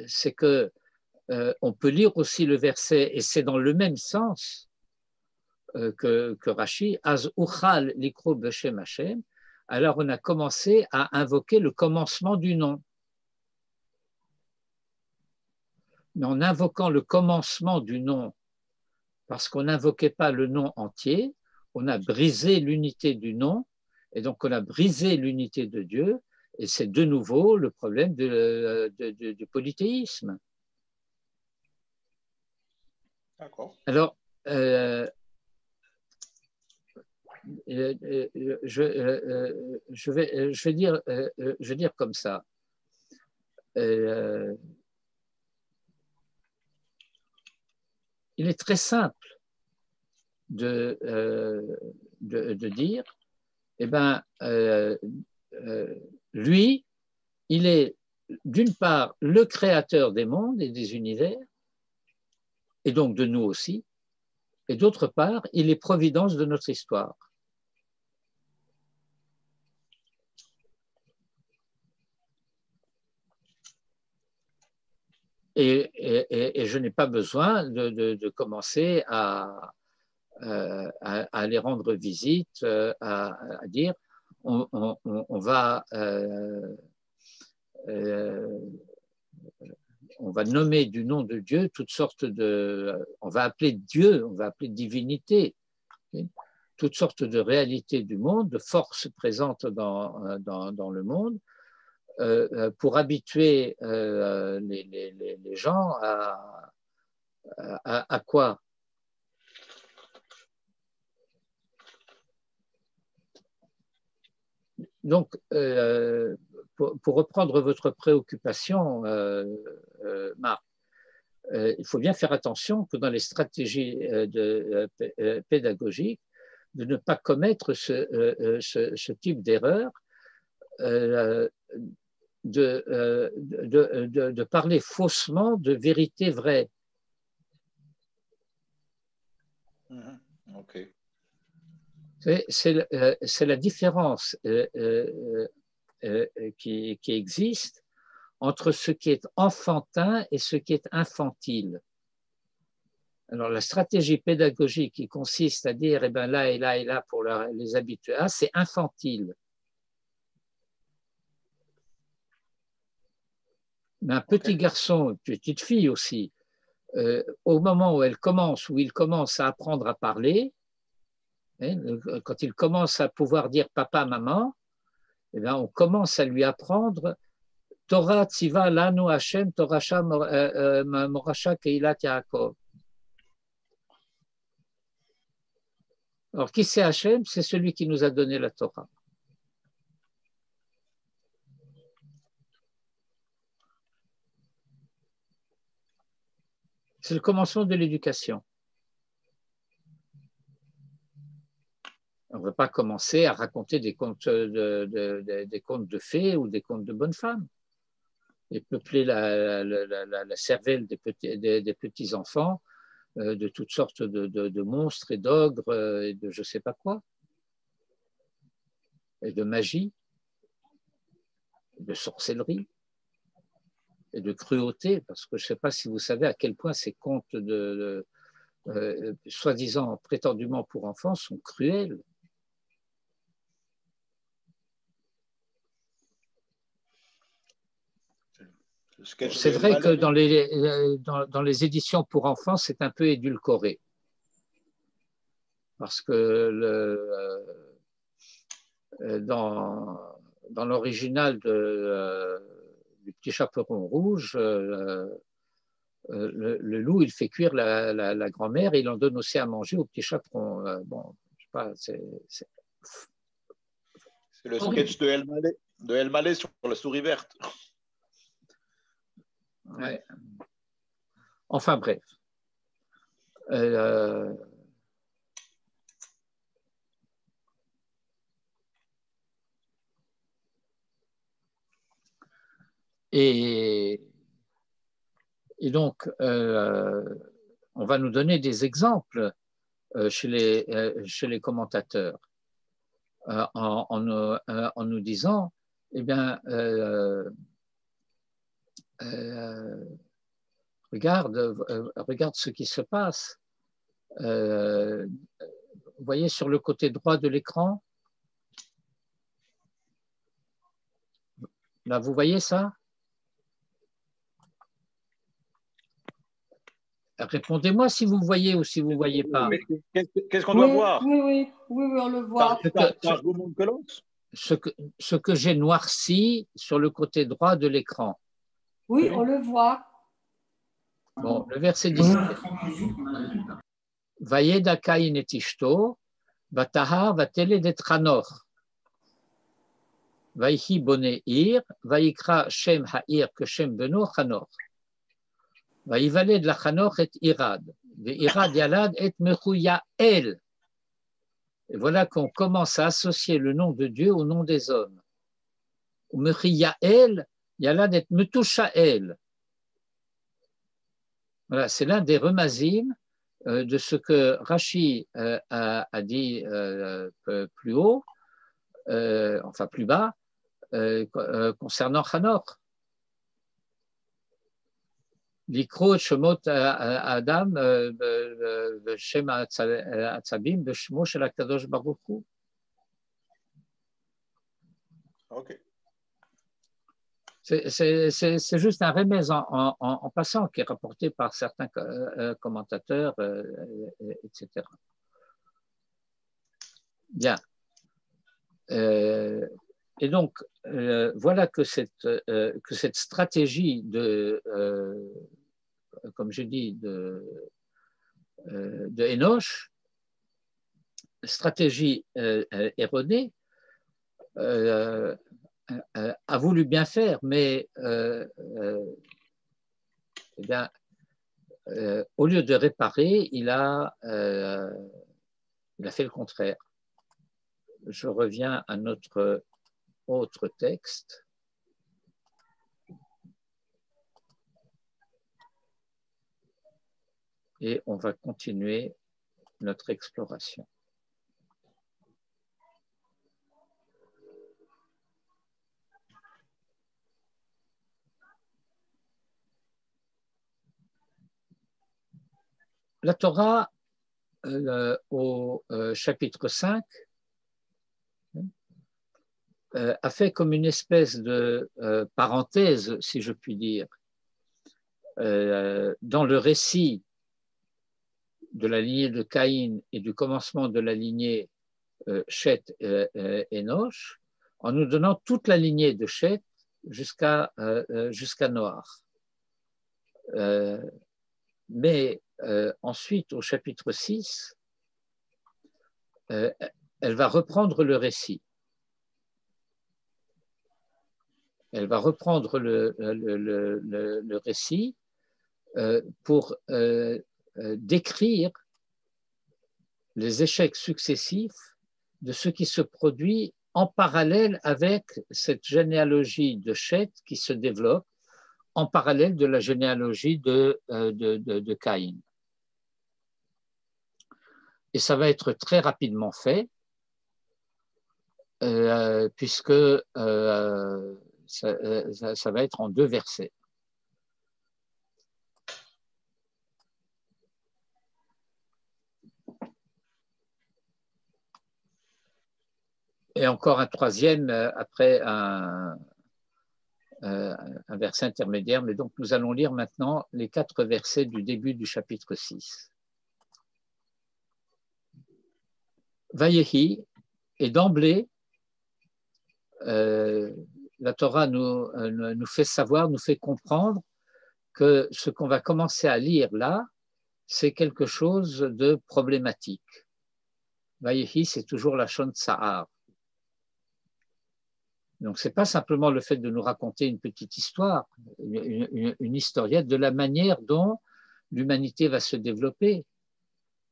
C'est que on peut lire aussi le verset, et c'est dans le même sens que Rashi, Az uchal likro b'shem Hashem. Alors on a commencé à invoquer le commencement du nom. Mais en invoquant le commencement du nom, parce qu'on n'invoquait pas le nom entier, on a brisé l'unité du nom, et donc on a brisé l'unité de Dieu, et c'est de nouveau le problème du polythéisme. D'accord. Alors, je vais dire comme ça. Il est très simple de dire, lui, il est d'une part le créateur des mondes et des univers, et donc de nous aussi, et d'autre part, il est providence de notre histoire. Et je n'ai pas besoin de commencer à aller rendre visite, à dire on va nommer du nom de Dieu toutes sortes on va appeler Dieu, on va appeler divinité, toutes sortes de réalités du monde, de forces présentes dans le monde, pour habituer les gens à quoi? Donc, pour reprendre votre préoccupation, Marc, il faut bien faire attention que dans les stratégies pédagogiques, de ne pas commettre ce type d'erreur, de parler faussement de vérité vraie. Ok. C'est la différence qui existe entre ce qui est enfantin et ce qui est infantile. Alors, la stratégie pédagogique qui consiste à dire eh ben là et là et là pour les habituer, c'est infantile. Mais un petit garçon, une petite fille aussi, au moment où il commence à apprendre à parler, quand il commence à pouvoir dire papa, maman, eh bien, on commence à lui apprendre Torah Tziva Lanu Hashem Torasha Morasha Keilat Yaakov. Alors, qui c'est Hashem? C'est celui qui nous a donné la Torah. C'est le commencement de l'éducation. On ne va pas commencer à raconter des contes des contes de fées ou des contes de bonnes femmes et peupler la cervelle des petits enfants de toutes sortes de monstres et d'ogres et de je ne sais pas quoi, et de magie, de sorcellerie et de cruauté, parce que je ne sais pas si vous savez à quel point ces contes soi-disant prétendument pour enfants sont cruels. C'est vrai que dans les éditions pour enfants, c'est un peu édulcoré. Parce que dans l'original du Petit Chaperon Rouge, le loup, il fait cuire la grand-mère et il en donne aussi à manger au petit chaperon. Bon, je sais pas, c'est le sketch de El Malé sur la souris verte. Ouais. Enfin bref. Et donc, on va nous donner des exemples chez les commentateurs en nous disant, eh bien, regarde ce qui se passe. Vous voyez sur le côté droit de l'écran, là, vous voyez ça? Répondez-moi si vous voyez ou si vous ne voyez pas. Qu'est-ce qu'on doit voir? Oui, on le voit. Ce que j'ai noirci sur le côté droit de l'écran. Oui, on le voit. Bon, le verset 17. Vayeda Kain et Ishto, Vatahar Vatele det Chanor. Vayhi Boné Ir, Vayikra Shem Ha'ir que Shem Beno Chanor. Vayivaled la Chanor et Irad. Irad Yalad et Mechouya El. Et voilà qu'on commence à associer le nom de Dieu au nom des hommes. Mechouya El, Yalad et Metusha El. Voilà, c'est l'un des remazim de ce que Rashi a dit plus haut, enfin plus bas, concernant Chanor. L'ikro shemot Adam Shem Atzabim B'shmo shel HaKadosh Baruch Hu. Ok. C'est juste un remèze en passant qui est rapporté par certains commentateurs, etc. Bien. Et donc, voilà que cette stratégie de, comme je dis, de Enoch, stratégie erronée, a voulu bien faire, mais eh bien, au lieu de réparer, il a fait le contraire. Je reviens à notre autre texte. Et on va continuer notre exploration. La Torah, au chapitre 5, a fait comme une espèce de parenthèse, si je puis dire, dans le récit de la lignée de Caïn et du commencement de la lignée Shet et Enoch, en nous donnant toute la lignée de Shet jusqu'à Noach. Mais ensuite, au chapitre 6, elle va reprendre le récit. Elle va reprendre le récit pour décrire les échecs successifs de ce qui se produit en parallèle avec cette généalogie de Shet qui se développe en parallèle de la généalogie de Caïn. Et ça va être très rapidement fait, puisque ça va être en 2 versets. Et encore un troisième après un verset intermédiaire. Mais donc nous allons lire maintenant les 4 versets du début du chapitre 6. Vayehi, et d'emblée, la Torah nous fait savoir, nous fait comprendre que ce qu'on va commencer à lire là, c'est quelque chose de problématique. Vayehi, c'est toujours la Shon Tsa'ar. Donc, ce n'est pas simplement le fait de nous raconter une petite histoire, une historiette de la manière dont l'humanité va se développer.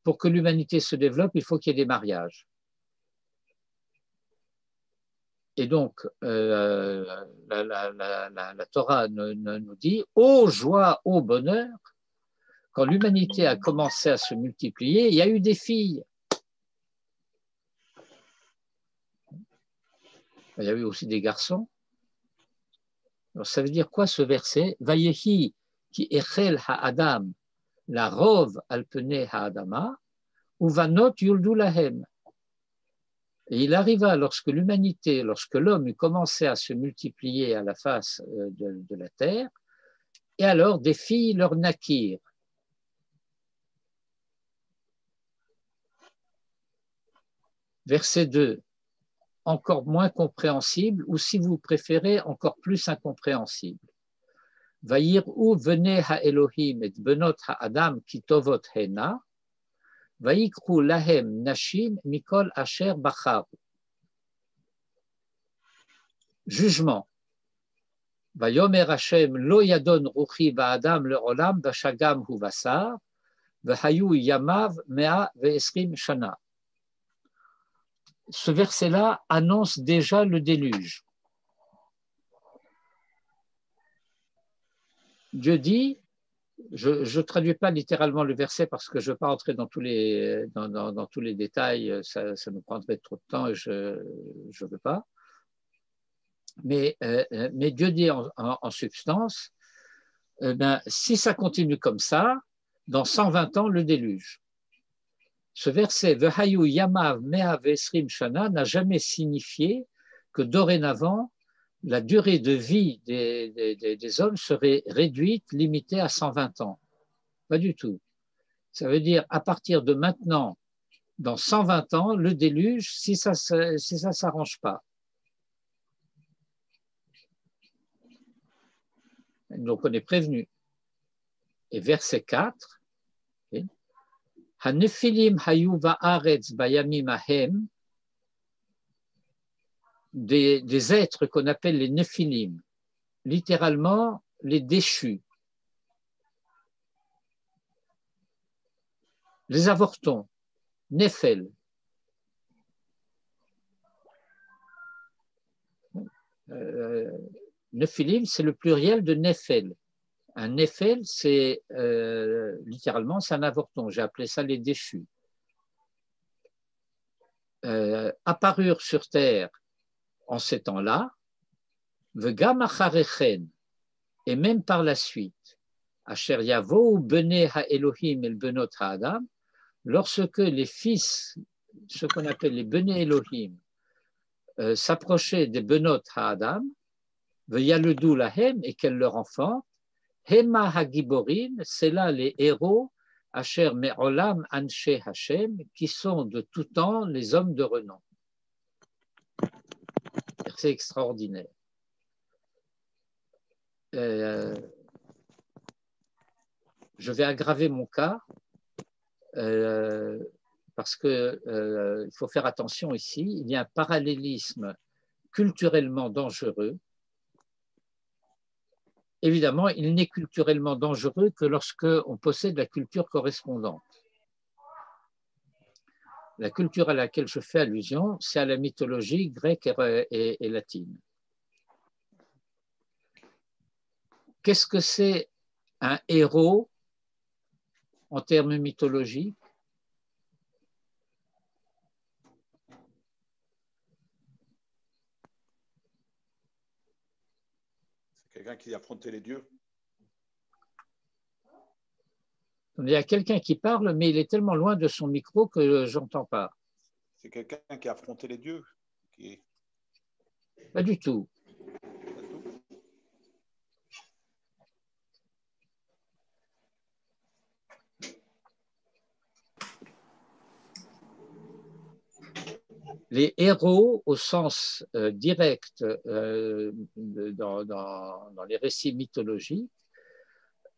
Pour que l'humanité se développe, il faut qu'il y ait des mariages. Et donc, la Torah nous dit « Ô joie, ô bonheur !» Quand l'humanité a commencé à se multiplier, il y a eu des filles. Il y a eu aussi des garçons. Alors, ça veut dire quoi ce verset? Vayehi ki echel ha'adam la rov al pene ha'adama uvanot yuldu lahem. Et il arriva lorsque l'humanité, lorsque l'homme eut commencé à se multiplier à la face de la terre, et alors des filles leur naquirent. Verset 2. Encore moins compréhensible, ou si vous préférez, encore plus incompréhensible. Vayir ou venez ha Elohim et benot ha Adam ki tovot hena, vayikru lahem nashim mikol asher bacharu. Jugement. Vayomer Hashem lo yadon ruchi ba'adam le'olam v'shagam hu vasar, v'hayu yamav mea ve'esrim shana. Ce verset-là annonce déjà le déluge. Dieu dit, je ne traduis pas littéralement le verset parce que je ne veux pas entrer dans tous les détails, ça nous prendrait trop de temps et je ne veux pas. Mais Dieu dit en substance, si ça continue comme ça, dans 120 ans, le déluge. Ce verset, Vehayu Yamav Mea Vesrim Shana, n'a jamais signifié que dorénavant, la durée de vie des hommes serait réduite, limitée à 120 ans. Pas du tout. Ça veut dire, à partir de maintenant, dans 120 ans, le déluge, si ça ne s'arrange pas. Donc, on est prévenu. Et verset 4, Hanephilim hayu va'aretz bayamim ahem, des êtres qu'on appelle les Nephilim, littéralement les déchus, les avortons, Nephel. Nephilim, c'est le pluriel de Nephel. Un Nephel, c'est littéralement, c'est un avorton. J'ai appelé ça les déchus. Apparurent sur terre en ces temps-là, Vegam acharechen, et même par la suite, Asher yavo bene ha-Elohim el benot ha-Adam, lorsque les fils, ce qu'on appelle les bene Elohim, s'approchaient des benot ha-Adam, veyaludu lahem, et qu'elles leur enfantent, Hema ha-Giborim, c'est là les héros, Asher me'olam anshe Hashem, qui sont de tout temps les hommes de renom. C'est extraordinaire. Je vais aggraver mon cas parce qu'il faut faire attention ici. Il y a un parallélisme culturellement dangereux. Évidemment, il n'est culturellement dangereux que lorsqu'on possède la culture correspondante. La culture à laquelle je fais allusion, c'est à la mythologie grecque et latine. Qu'est-ce que c'est un héros en termes mythologiques? C'est quelqu'un qui a affronté les dieux. Il y a quelqu'un qui parle, mais il est tellement loin de son micro que je n'entends pas. C'est quelqu'un qui a affronté les dieux. Pas du tout. Les héros, au sens direct dans les récits mythologiques,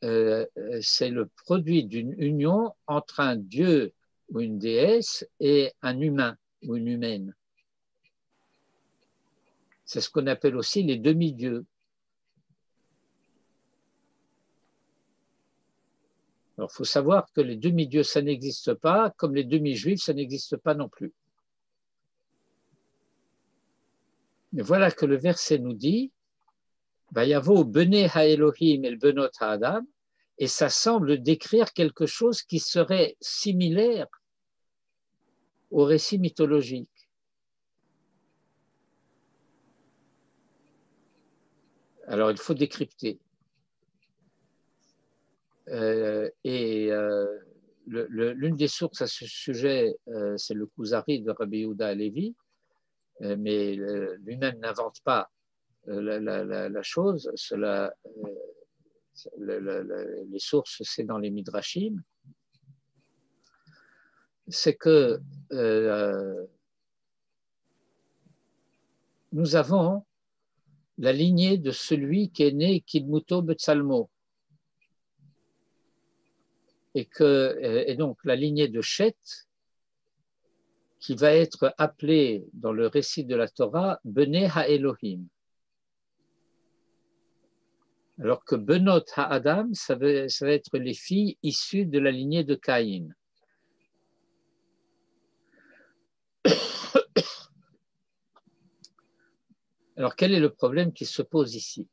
c'est le produit d'une union entre un dieu ou une déesse et un humain ou une humaine. C'est ce qu'on appelle aussi les demi-dieux. Alors, il faut savoir que les demi-dieux, ça n'existe pas, comme les demi-juifs, ça n'existe pas non plus. Mais voilà que le verset nous dit Vayavo bene ha-Elohim el benot ha-Adam, et ça semble décrire quelque chose qui serait similaire au récit mythologique. Alors il faut décrypter. L'une des sources à ce sujet, c'est le Kuzari de Rabbi Yehuda Halevi, mais lui-même n'invente pas la chose. Les sources, c'est dans les Midrashim. C'est que nous avons la lignée de celui qui est né Kidmuto Betsalmo. Et donc la lignée de Chet, qui va être appelée dans le récit de la Torah Bene ha-Elohim. Alors que Benot ha-Adam, ça va être les filles issues de la lignée de Caïn. Alors quel est le problème qui se pose ici?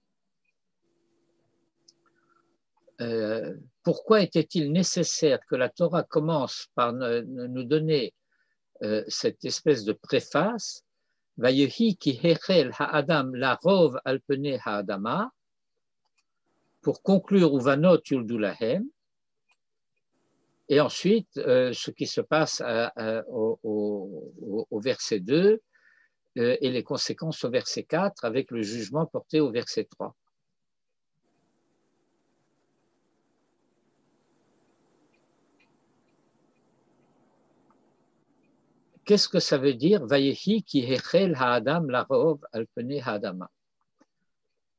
Pourquoi était-il nécessaire que la Torah commence par nous donner cette espèce de préface Vayehi ki hechel ha-Adam la rov al pene ha-Adama, pour conclure Uvanot yuldu lahem, et ensuite ce qui se passe au verset 2, et les conséquences au verset 4 avec le jugement porté au verset 3. Qu'est-ce que ça veut dire Vayehi ki hechel ha'adam larov al pene ha'adama.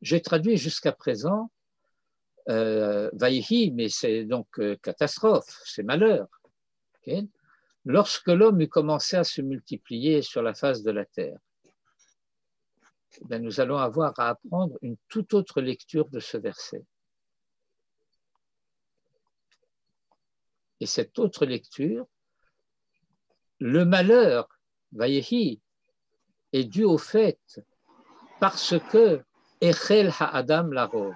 J'ai traduit jusqu'à présent Vayehi, mais c'est donc catastrophe, c'est malheur. Okay? Lorsque l'homme eut commencé à se multiplier sur la face de la terre, ben nous allons avoir à apprendre une toute autre lecture de ce verset. Et cette autre lecture, le malheur, Vayehi, est dû au fait parce que Echel ha'adam larov.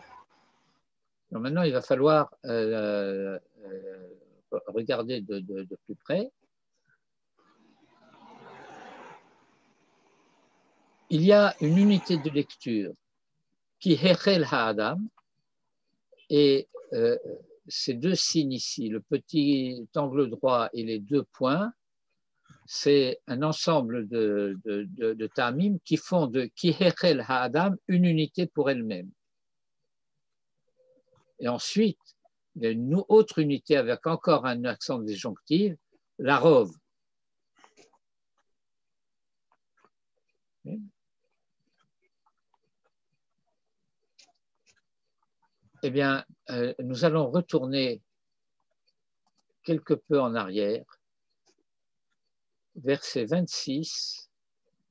Donc maintenant, il va falloir regarder de plus près. Il y a une unité de lecture qui Echel ha'adam et ces deux signes ici, le petit angle droit et les deux points, c'est un ensemble de ta'amim qui font de ki hechel ha'adam une unité pour elle-même. Et ensuite, il y a une autre unité avec encore un accent disjonctif, la rov. Eh bien, nous allons retourner quelque peu en arrière, verset 26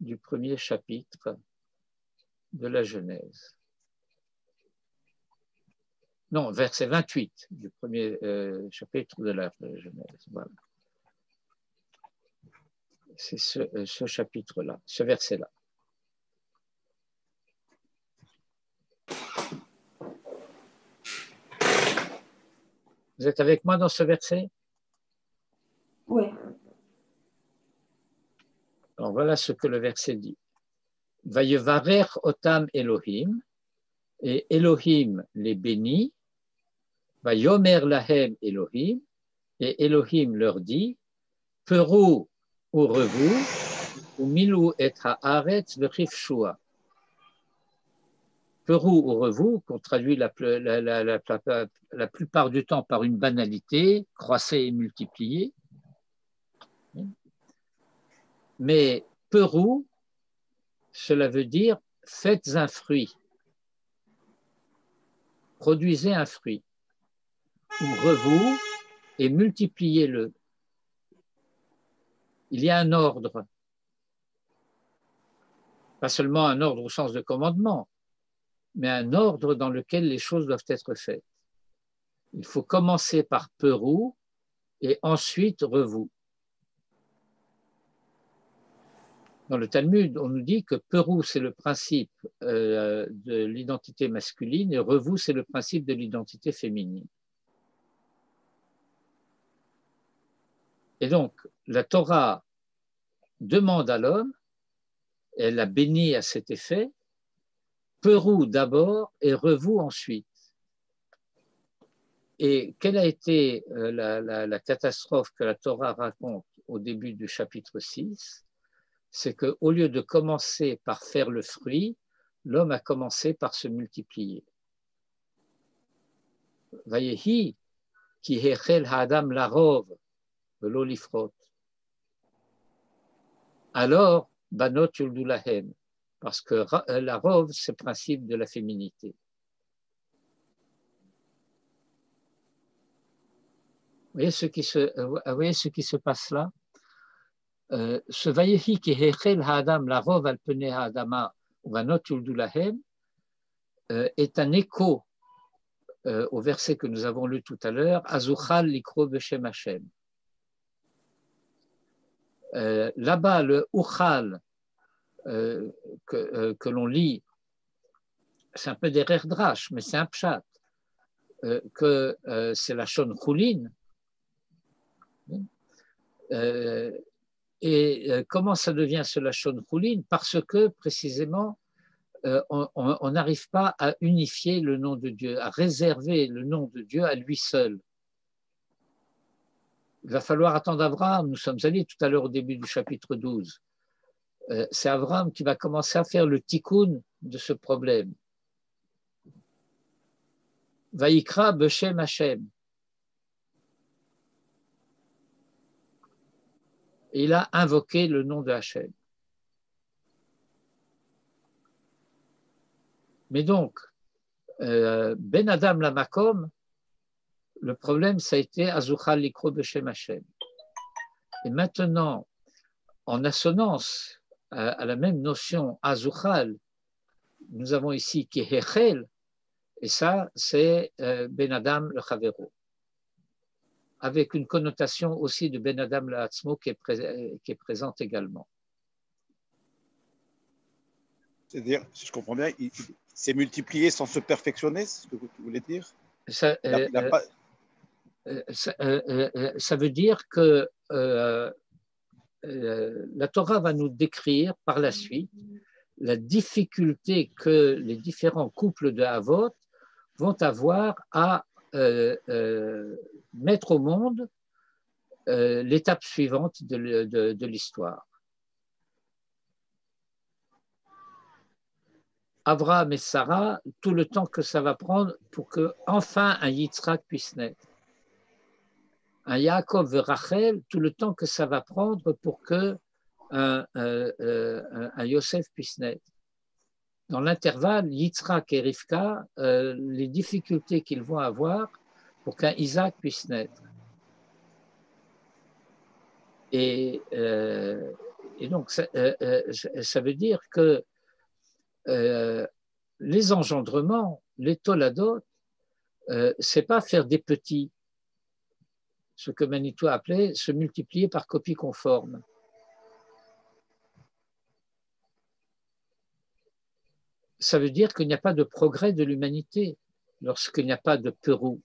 du premier chapitre de la Genèse. Non, verset 28 du premier chapitre de la Genèse. Voilà. C'est ce chapitre-là, ce verset-là. Vous êtes avec moi dans ce verset? Oui. Alors voilà ce que le verset dit. Vayevarer otam Elohim, et Elohim les bénit. Vayomer lahem Elohim, et Elohim leur dit, Peru urevu, umilu et haaretz vechifshua. Peru urevu, qu'on traduit la plupart du temps par une banalité, croissez et multipliez. Mais Peru, cela veut dire faites un fruit, produisez un fruit, ou revu et multipliez-le. Il y a un ordre, pas seulement un ordre au sens de commandement, mais un ordre dans lequel les choses doivent être faites. Il faut commencer par Peru et ensuite revu. Dans le Talmud, on nous dit que Peru, c'est le principe de l'identité masculine et revu, c'est le principe de l'identité féminine. Et donc, la Torah demande à l'homme, elle l'a béni à cet effet, Peru d'abord et revu ensuite. Et quelle a été la catastrophe que la Torah raconte au début du chapitre 6? C'est qu'au lieu de commencer par faire le fruit, l'homme a commencé par se multiplier. Vayehi ki hechel ha'adam larov velo lifrot. Alors, banot yuldu lahem, parce que la rov, c'est le principe de la féminité. Vous voyez ce qui se passe là? Ce vayehi ki hechel ha'adam larov al pene ha'adama banot yuldu lahem est un écho au verset que nous avons lu tout à l'heure, Azuchal likro b'shem Hashem. Là-bas, le Uchal que l'on lit, c'est un peu des Rerdrash, mais c'est un pshat, que c'est la Shon Choulin. Et comment ça devient ce Lashon Choulin? Parce que précisément, on n'arrive pas à unifier le nom de Dieu, à réserver le nom de Dieu à lui seul. Il va falloir attendre Abraham. Nous sommes allés tout à l'heure au début du chapitre 12. c'est Abraham qui va commencer à faire le tikkun de ce problème. Vaïkra Beshem Hashem. Et il a invoqué le nom de Hashem. Mais donc, Ben Adam la Makom, le problème, ça a été Azuchal Likro Beshem Hashem. Et maintenant, en assonance à la même notion Azuchal, nous avons ici Kehechel, et ça, c'est Ben Adam le Chavero, avec une connotation aussi de Ben Adam le Hatzmo qui est présente également. C'est-à-dire, si je comprends bien, il s'est multiplié sans se perfectionner, c'est ce que vous voulez dire? Ça veut dire que la Torah va nous décrire par la suite la difficulté que les différents couples de Havot vont avoir à mettre au monde l'étape suivante de l'histoire. Abraham et Sarah, tout le temps que ça va prendre pour que enfin un Yitzhak puisse naître. Un Yaakov et Rachel, tout le temps que ça va prendre pour que un Yosef puisse naître. Dans l'intervalle, Yitzhak et Rivka, les difficultés qu'ils vont avoir pour qu'un Isaac puisse naître. Et donc, ça veut dire que les engendrements, les toladot, c'est pas faire des petits, ce que Manitou appelait se multiplier par copie conforme. Ça veut dire qu'il n'y a pas de progrès de l'humanité lorsqu'il n'y a pas de Pérou.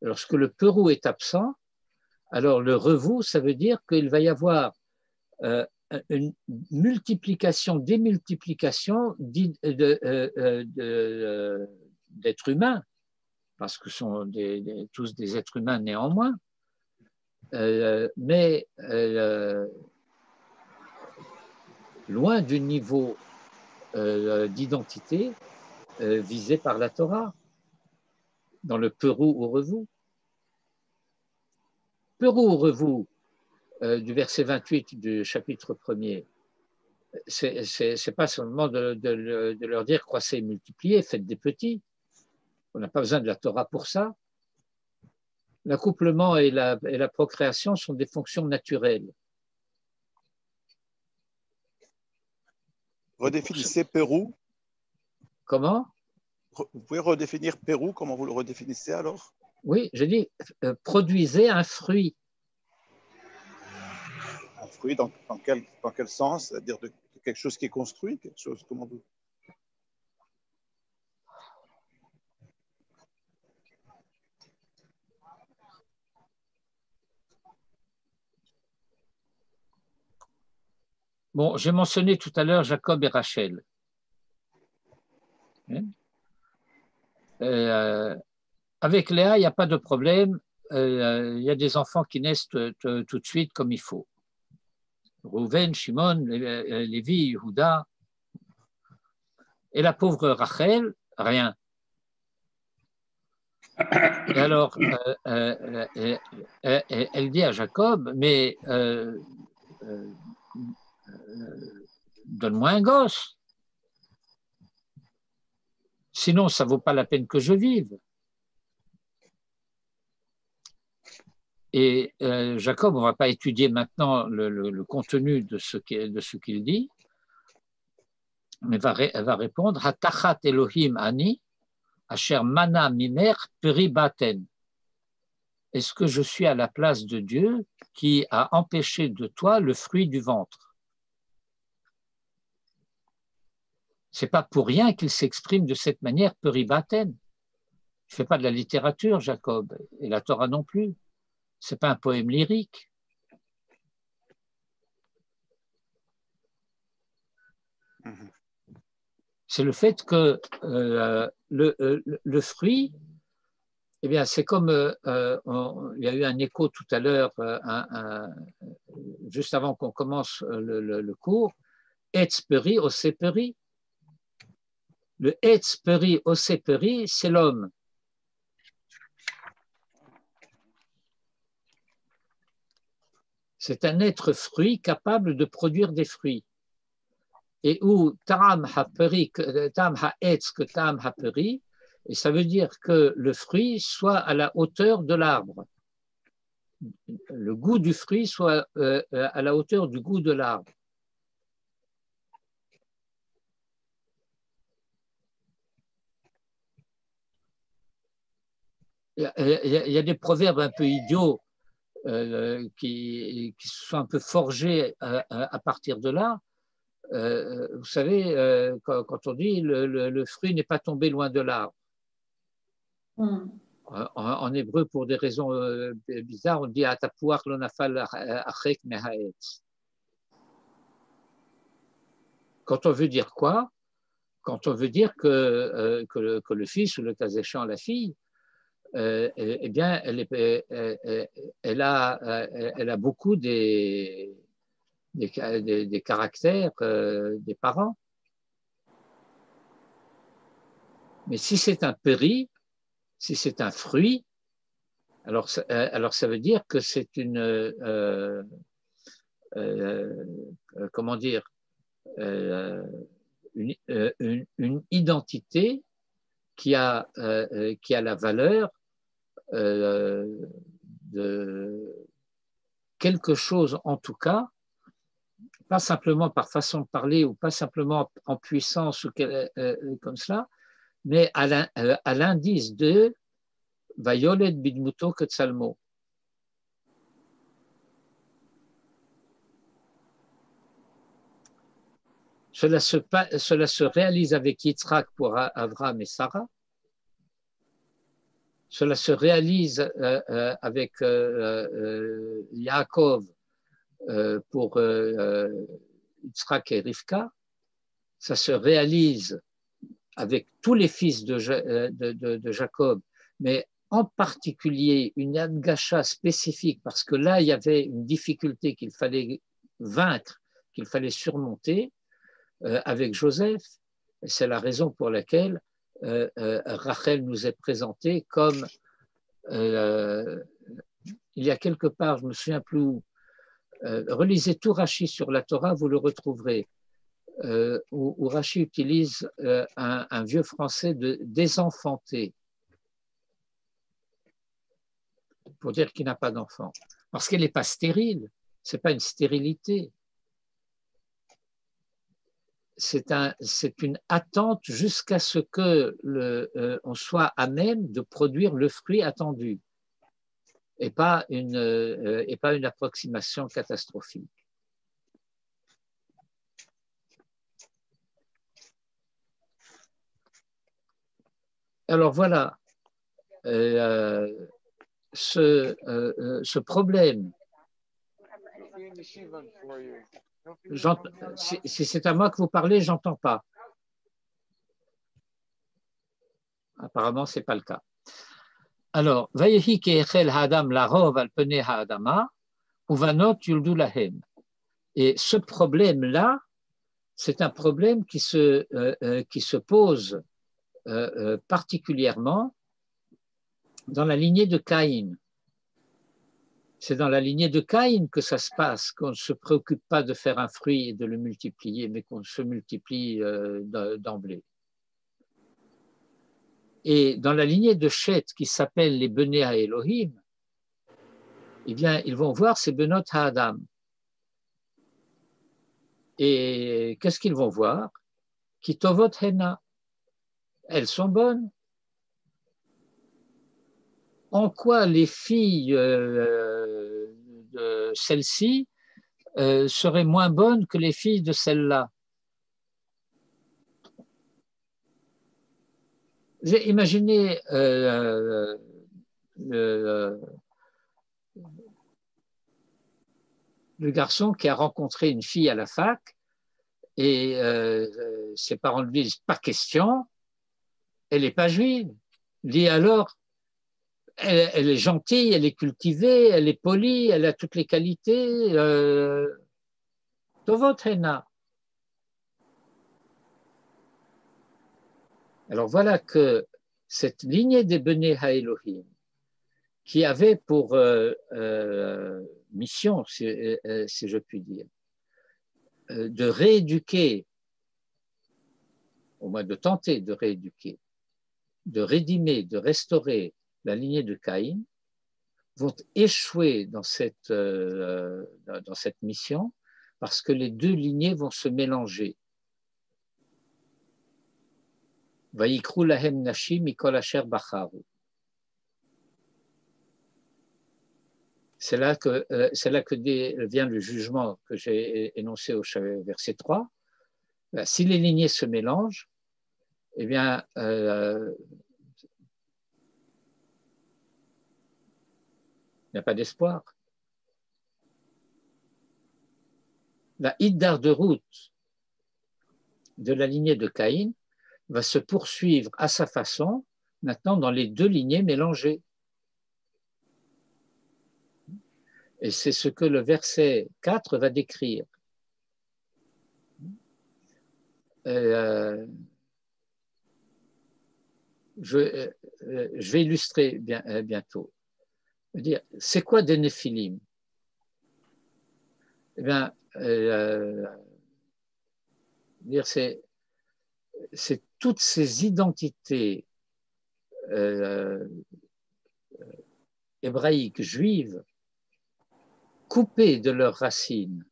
Lorsque le Pérou est absent, alors le revou, ça veut dire qu'il va y avoir une multiplication, démultiplication d'êtres humains, parce que ce sont tous des êtres humains néanmoins, mais loin du niveau d'identité visé par la Torah, dans le Pérou ou revou. Pérou ou revou, du verset 28 du chapitre 1er, c'est pas seulement de leur dire croissez et multipliez, faites des petits. On n'a pas besoin de la Torah pour ça. L'accouplement et la procréation sont des fonctions naturelles. Redéfinissez Pérou. Comment? Vous pouvez redéfinir Pérou, comment vous le redéfinissez alors? Oui, je dis produisez un fruit. Un fruit dans quel sens? C'est-à-dire de quelque chose qui est construit, quelque chose, comment vous... Bon, j'ai mentionné tout à l'heure Jacob et Rachel. Avec Léa, il n'y a pas de problème. Il y a des enfants qui naissent tout de suite comme il faut. Rouven, Shimon, Lévi, Yehuda. Et la pauvre Rachel, rien. Et alors, elle dit à Jacob, mais donne-moi un gosse. Sinon, ça ne vaut pas la peine que je vive. Et Jacob, on ne va pas étudier maintenant le contenu de ce qu'il dit, mais elle va répondre Hatachat Elohim ani, asher mana mimer peribaten. Est-ce que je suis à la place de Dieu qui a empêché de toi le fruit du ventre? Ce n'est pas pour rien qu'il s'exprime de cette manière peribaten. Il ne fait pas de la littérature, Jacob, et la Torah non plus. Ce n'est pas un poème lyrique. C'est le fait que le fruit, eh bien, c'est comme, il y a eu un écho tout à l'heure, juste avant qu'on commence le cours, Etz Peri Oseperi. Le Etz Peri Oseperi, c'est l'homme. C'est un être fruit capable de produire des fruits. Et où Tam Ha-Peri, Tam Ha-Etz que Tam Ha-Peri, et ça veut dire que le fruit soit à la hauteur de l'arbre. Le goût du fruit soit à la hauteur du goût de l'arbre. Il y a des proverbes un peu idiots qui sont un peu forgés à partir de là. Vous savez, quand on dit le fruit n'est pas tombé loin de l'arbre. En hébreu, pour des raisons bizarres, on dit Atapuach lo nafal achek mehaetz. Quand on veut dire quoi? Quand on veut dire que le fils, ou le cas échéant la fille, eh bien, elle a beaucoup des caractères des parents. Mais si c'est un péri, si c'est un fruit, alors ça veut dire que c'est comment dire, une identité qui a la valeur de quelque chose, en tout cas, pas simplement par façon de parler ou pas simplement en puissance ou comme cela, mais à l'indice de Vayolet bidmuto ketsalmo. Cela se réalise avec Yitzhak pour Abraham et Sarah. Cela se réalise avec Yaakov pour Yitzhak et Rivka. Ça se réalise avec tous les fils de Jacob, mais en particulier une adgasha spécifique, parce que là, il y avait une difficulté qu'il fallait vaincre, qu'il fallait surmonter avec Joseph. Et c'est la raison pour laquelle Rachel nous est présentée comme, il y a quelque part, je ne me souviens plus où, relisez tout Rashi sur la Torah, vous le retrouverez, où Rashi utilise un vieux français de désenfanté, pour dire qu'il n'a pas d'enfant. Parce qu'elle n'est pas stérile, ce n'est pas une stérilité. C'est une attente jusqu'à ce que on soit à même de produire le fruit attendu et pas une approximation catastrophique. Alors voilà, ce problème. Si c'est à moi que vous parlez, j'entends pas. Apparemment, c'est pas le cas. Alors, Vayehi ke'echel ha'adam larov al penei ha'adama uvanot yuldu lahem. Et ce problème-là, c'est un problème qui se pose particulièrement dans la lignée de Caïn. C'est dans la lignée de Caïn que ça se passe, qu'on ne se préoccupe pas de faire un fruit et de le multiplier, mais qu'on se multiplie d'emblée. Et dans la lignée de Chet, qui s'appelle les Benei Elohim, eh bien, ils vont voir ces Benot Ha'adam. Et qu'est-ce qu'ils vont voir? Kitovot Hena. Elles sont bonnes. En quoi les filles de celle-ci seraient moins bonnes que les filles de celle-là? Imaginez le garçon qui a rencontré une fille à la fac et ses parents lui disent « pas question, elle n'est pas juive ». Dit alors, elle est gentille, elle est cultivée, elle est polie, elle a toutes les qualités. Tovot Hena. Alors voilà que cette lignée des Bnei HaElohim, qui avait pour mission, si je puis dire, de rééduquer, au moins de tenter de rééduquer, de rédimer, de restaurer la lignée de Caïn, vont échouer dans cette mission parce que les deux lignées vont se mélanger. Vayikru lahem nashim mikol asher bacharu. C'est là que vient le jugement que j'ai énoncé au verset 3. Si les lignées se mélangent, eh bien, il n'y a pas d'espoir. La hiddar de route de la lignée de Caïn va se poursuivre à sa façon, maintenant dans les deux lignées mélangées. Et c'est ce que le verset 4 va décrire. Je vais illustrer bientôt. C'est quoi des Néphilim? Eh bien, c'est toutes ces identités hébraïques, juives, coupées de leurs racines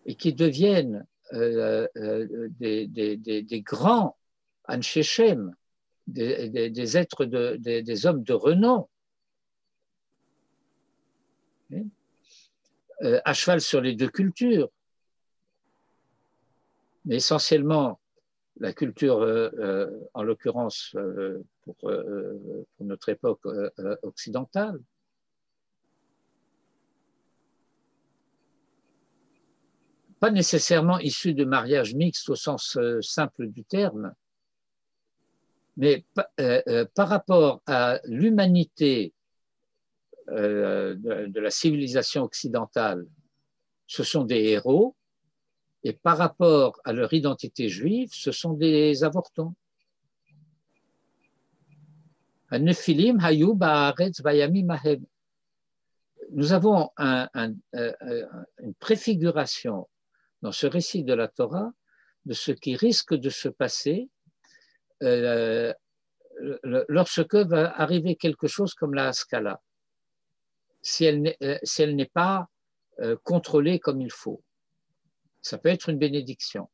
et qui deviennent des grands Anshe Shem, des êtres, des hommes de renom, à cheval sur les deux cultures, mais essentiellement la culture, en l'occurrence pour notre époque occidentale. Pas nécessairement issus de mariage mixte au sens simple du terme, mais par rapport à l'humanité de la civilisation occidentale, ce sont des héros, et par rapport à leur identité juive, ce sont des avortons. Nous avons une préfiguration dans ce récit de la Torah de ce qui risque de se passer lorsque va arriver quelque chose comme la Haskalah, si elle n'est pas contrôlée comme il faut. Ça peut être une bénédiction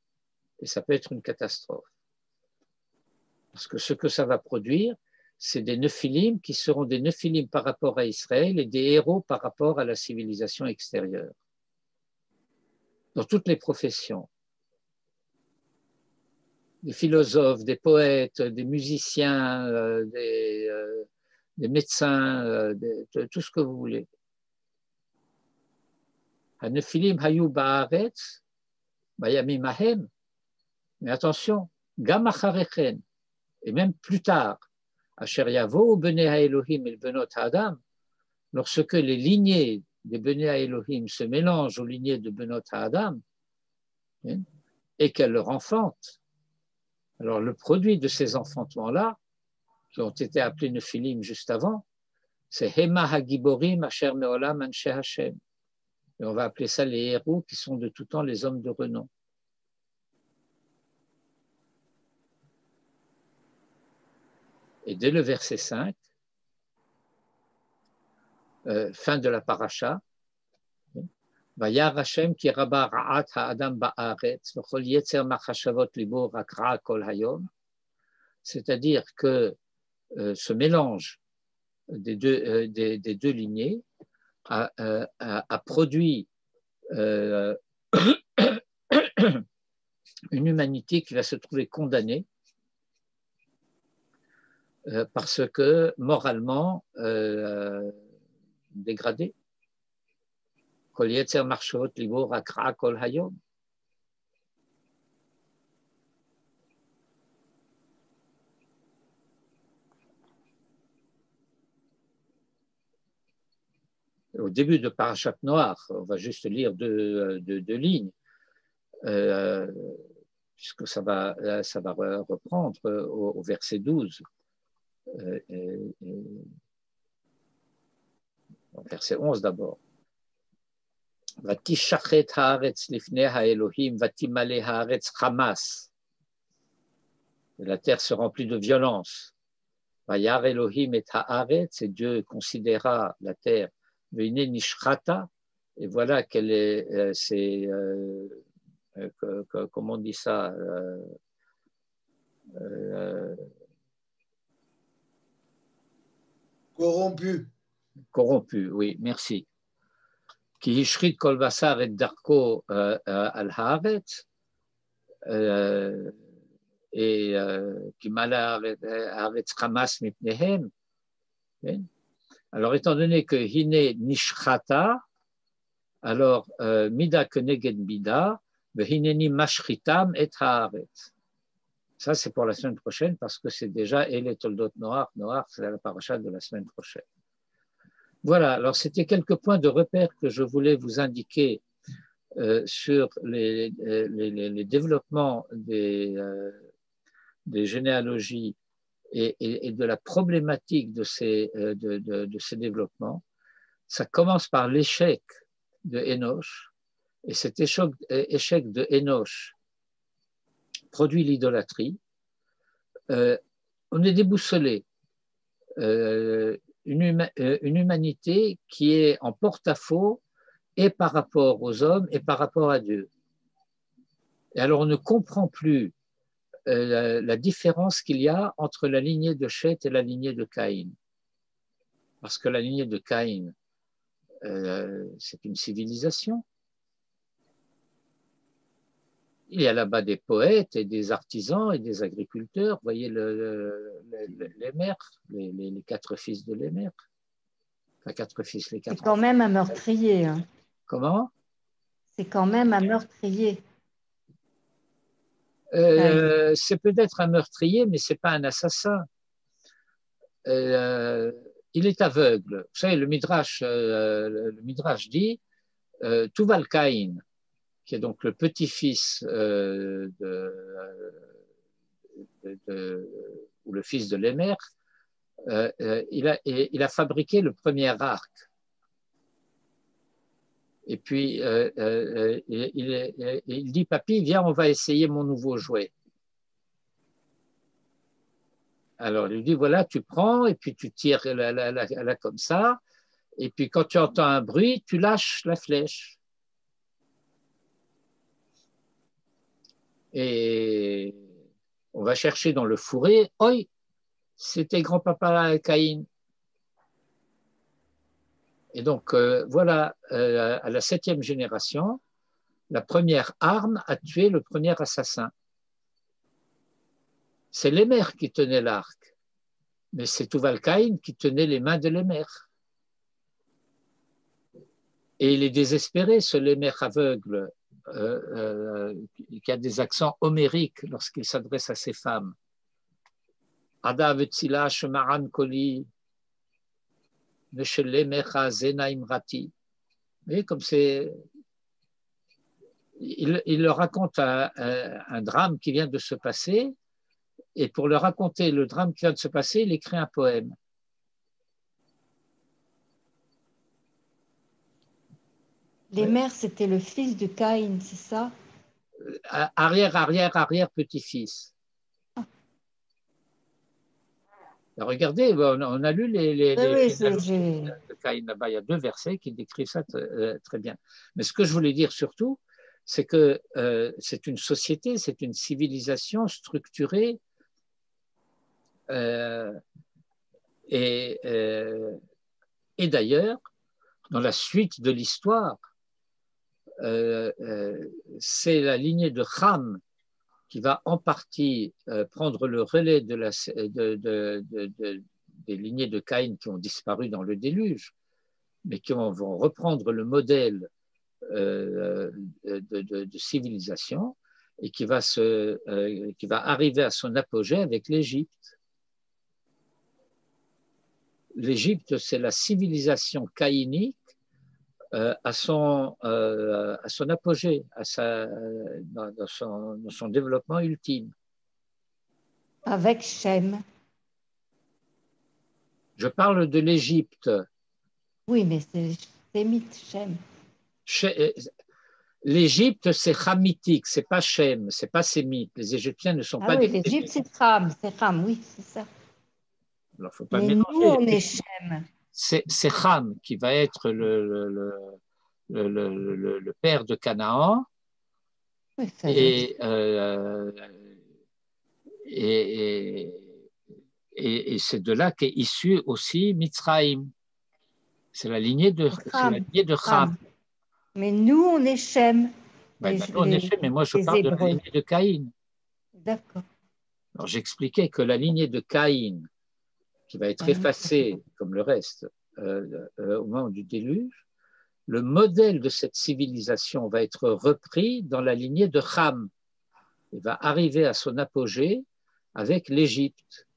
et ça peut être une catastrophe. Parce que ce que ça va produire, c'est des Nephilim qui seront des Nephilim par rapport à Israël et des héros par rapport à la civilisation extérieure. Dans toutes les professions. Des philosophes, des poètes, des musiciens, des médecins, tout ce que vous voulez. Nephilim hayu ba'aretz, bayamim ahem. Mais attention, gam acharechen, et même plus tard, asher yavo bnei ha'elohim el benot ha'adam, lorsque les lignées des bnei ha'elohim se mélangent aux lignées de benot ha'adam, et qu'elles leur enfantent. Alors le produit de ces enfantements-là, qui ont été appelés Nephilim juste avant, c'est Hema Hagiborim Asher Meolam Anshe Hashem. Et on va appeler ça les héros qui sont de tout temps les hommes de renom. Et dès le verset 5, fin de la paracha, Vayar Hashem ki rabba ra'at ha'adam ba'aretz v'chol yetzer machashavot libo rak ra'a kol hayom, c'est-à-dire que ce mélange des deux lignées a produit une humanité qui va se trouver condamnée parce que moralement dégradée. Kol yetzer machshavot libo rak ra'a kol hayom. au début de Parashat Noach, on va juste lire deux lignes, puisque ça va reprendre au verset 12. Verset 11 d'abord. Vatishachet haaretz lifnei haElohim, vatimale haaretz chamas. La terre se remplit de violence. Vayar Elohim et haaretz, et Dieu considéra la terre. Veine nishrata, et voilà qu'elle est, comment on dit ça, corrompu, oui, merci. Ki hishrit kol basar et darko al haaretz, et qui mala haaretz chamas mipnehem. Alors, étant donné que hine nishrata, alors mida keneged mida, vehineni mashritam et haaretz. Ça, c'est pour la semaine prochaine parce que c'est déjà Ele Toldot Noach. Noach, c'est la paracha de la semaine prochaine. Voilà, alors c'était quelques points de repère que je voulais vous indiquer sur les développements des généalogies et de la problématique de ces développements. Ça commence par l'échec de Enoch, et cet échec de Enoch produit l'idolâtrie. On est déboussolé. Une humanité qui est en porte-à-faux et par rapport aux hommes et par rapport à Dieu. Et alors on ne comprend plus la différence qu'il y a entre la lignée de Shet et la lignée de Caïn. Parce que la lignée de Caïn, c'est une civilisation. Il y a là-bas des poètes et des artisans et des agriculteurs. Vous voyez les mères, les quatre fils de Lémer. Enfin, quatre fils, les quatre. C'est quand même un meurtrier. Hein. Comment? C'est quand même un meurtrier. C'est peut-être un meurtrier, mais ce n'est pas un assassin. Il est aveugle. Vous savez, le Midrash dit Tuval Caïn, qui est donc le petit-fils ou le fils de Lémer, il a fabriqué le premier arc. Et puis, il dit, papy, viens, on va essayer mon nouveau jouet. Alors, il lui dit, voilà, tu prends, et puis tu tires là comme ça, et puis quand tu entends un bruit, tu lâches la flèche. Et on va chercher dans le fourré, oi, c'était grand-papa Caïn. Et donc, voilà, à la 7e génération, la première arme a tué le premier assassin. C'est Lémer qui tenait l'arc, mais c'est Tuval Caïn qui tenait les mains de Lémer. Et il est désespéré, ce Lémer aveugle, qui a des accents homériques lorsqu'il s'adresse à ses femmes. Ada vetzila shemaran koli. Vous voyez, comme c'est. Il leur raconte un drame qui vient de se passer, et pour leur raconter le drame qui vient de se passer, il écrit un poème. Lémer, c'était le fils de Caïn, c'est ça? Arrière petit-fils. Alors, regardez, on a lu les de Caïn là-bas. Il y a 2 versets qui décrivent ça très bien. Mais ce que je voulais dire surtout, c'est que c'est une société, c'est une civilisation structurée et d'ailleurs, dans la suite de l'histoire, c'est la lignée de Ham qui va en partie prendre le relais des lignées de Caïn qui ont disparu dans le déluge, mais qui vont reprendre le modèle de civilisation et qui va arriver à son apogée avec l'Égypte. L'Égypte, c'est la civilisation caïnique à son apogée, dans son développement ultime. Avec Shem. Je parle de l'Égypte. Oui, mais c'est sémite, Shem. L'Égypte, c'est chamitique, c'est pas Shem, c'est pas sémite. Les Égyptiens ne sont pas oui, des l'Égypte, c'est Ham, oui, c'est ça. Alors, faut pas mais mélanger. Nous, on est Shem. C'est Ham qui va être le père de Canaan. Oui, et c'est de là qu'est issu aussi Mitzraïm. C'est la lignée de Ham. Mais nous, on est Shem. Nous, on est Shem, mais moi, je parle de la lignée de Caïn. D'accord. Alors, j'expliquais que la lignée de Caïn, qui va être effacée, comme le reste, au moment du déluge, le modèle de cette civilisation va être repris dans la lignée de Ham. Il va arriver à son apogée avec l'Égypte.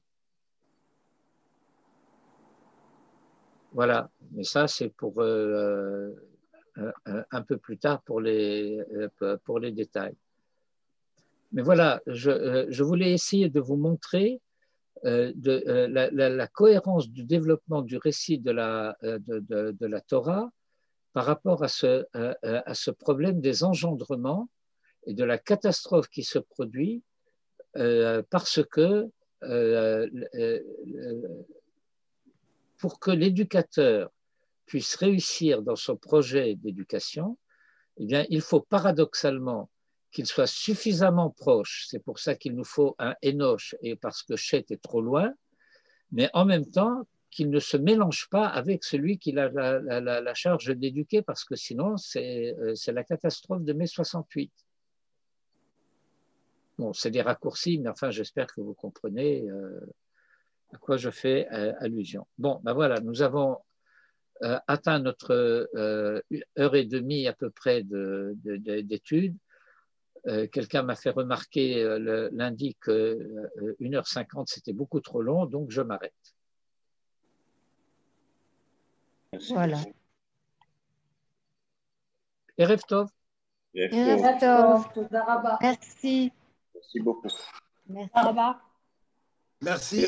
Voilà, mais ça c'est pour un peu plus tard pour les détails. Mais voilà, je voulais essayer de vous montrer la cohérence du développement du récit de la Torah par rapport à ce problème des engendrements et de la catastrophe qui se produit parce que pour que l'éducateur puisse réussir dans son projet d'éducation, eh bien, il faut paradoxalement qu'il soit suffisamment proche, c'est pour ça qu'il nous faut un Enoch, et parce que Chet est trop loin, mais en même temps qu'il ne se mélange pas avec celui qui a la charge d'éduquer, parce que sinon c'est la catastrophe de mai 68. Bon, c'est des raccourcis, mais enfin j'espère que vous comprenez à quoi je fais allusion. Bon, ben voilà, nous avons atteint notre heure et demie à peu près d'études. Quelqu'un m'a fait remarquer lundi que 1h50 c'était beaucoup trop long, donc je m'arrête. Voilà. Erev Tov. Erev Tov. Merci. Merci beaucoup. Merci. Merci.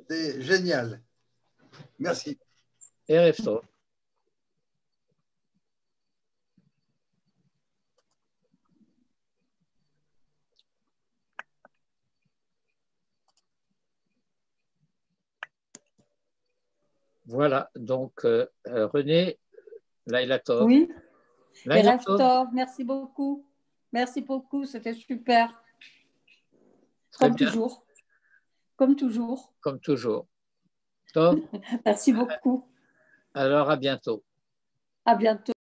C'est génial. Merci. Erev Tov. Voilà, donc René, Laïla Tov. Oui, Laïla Erev Tov, merci beaucoup. Merci beaucoup, c'était super. Comme toujours. Comme toujours. Comme toujours. Tov. Merci beaucoup. Alors, à bientôt. À bientôt.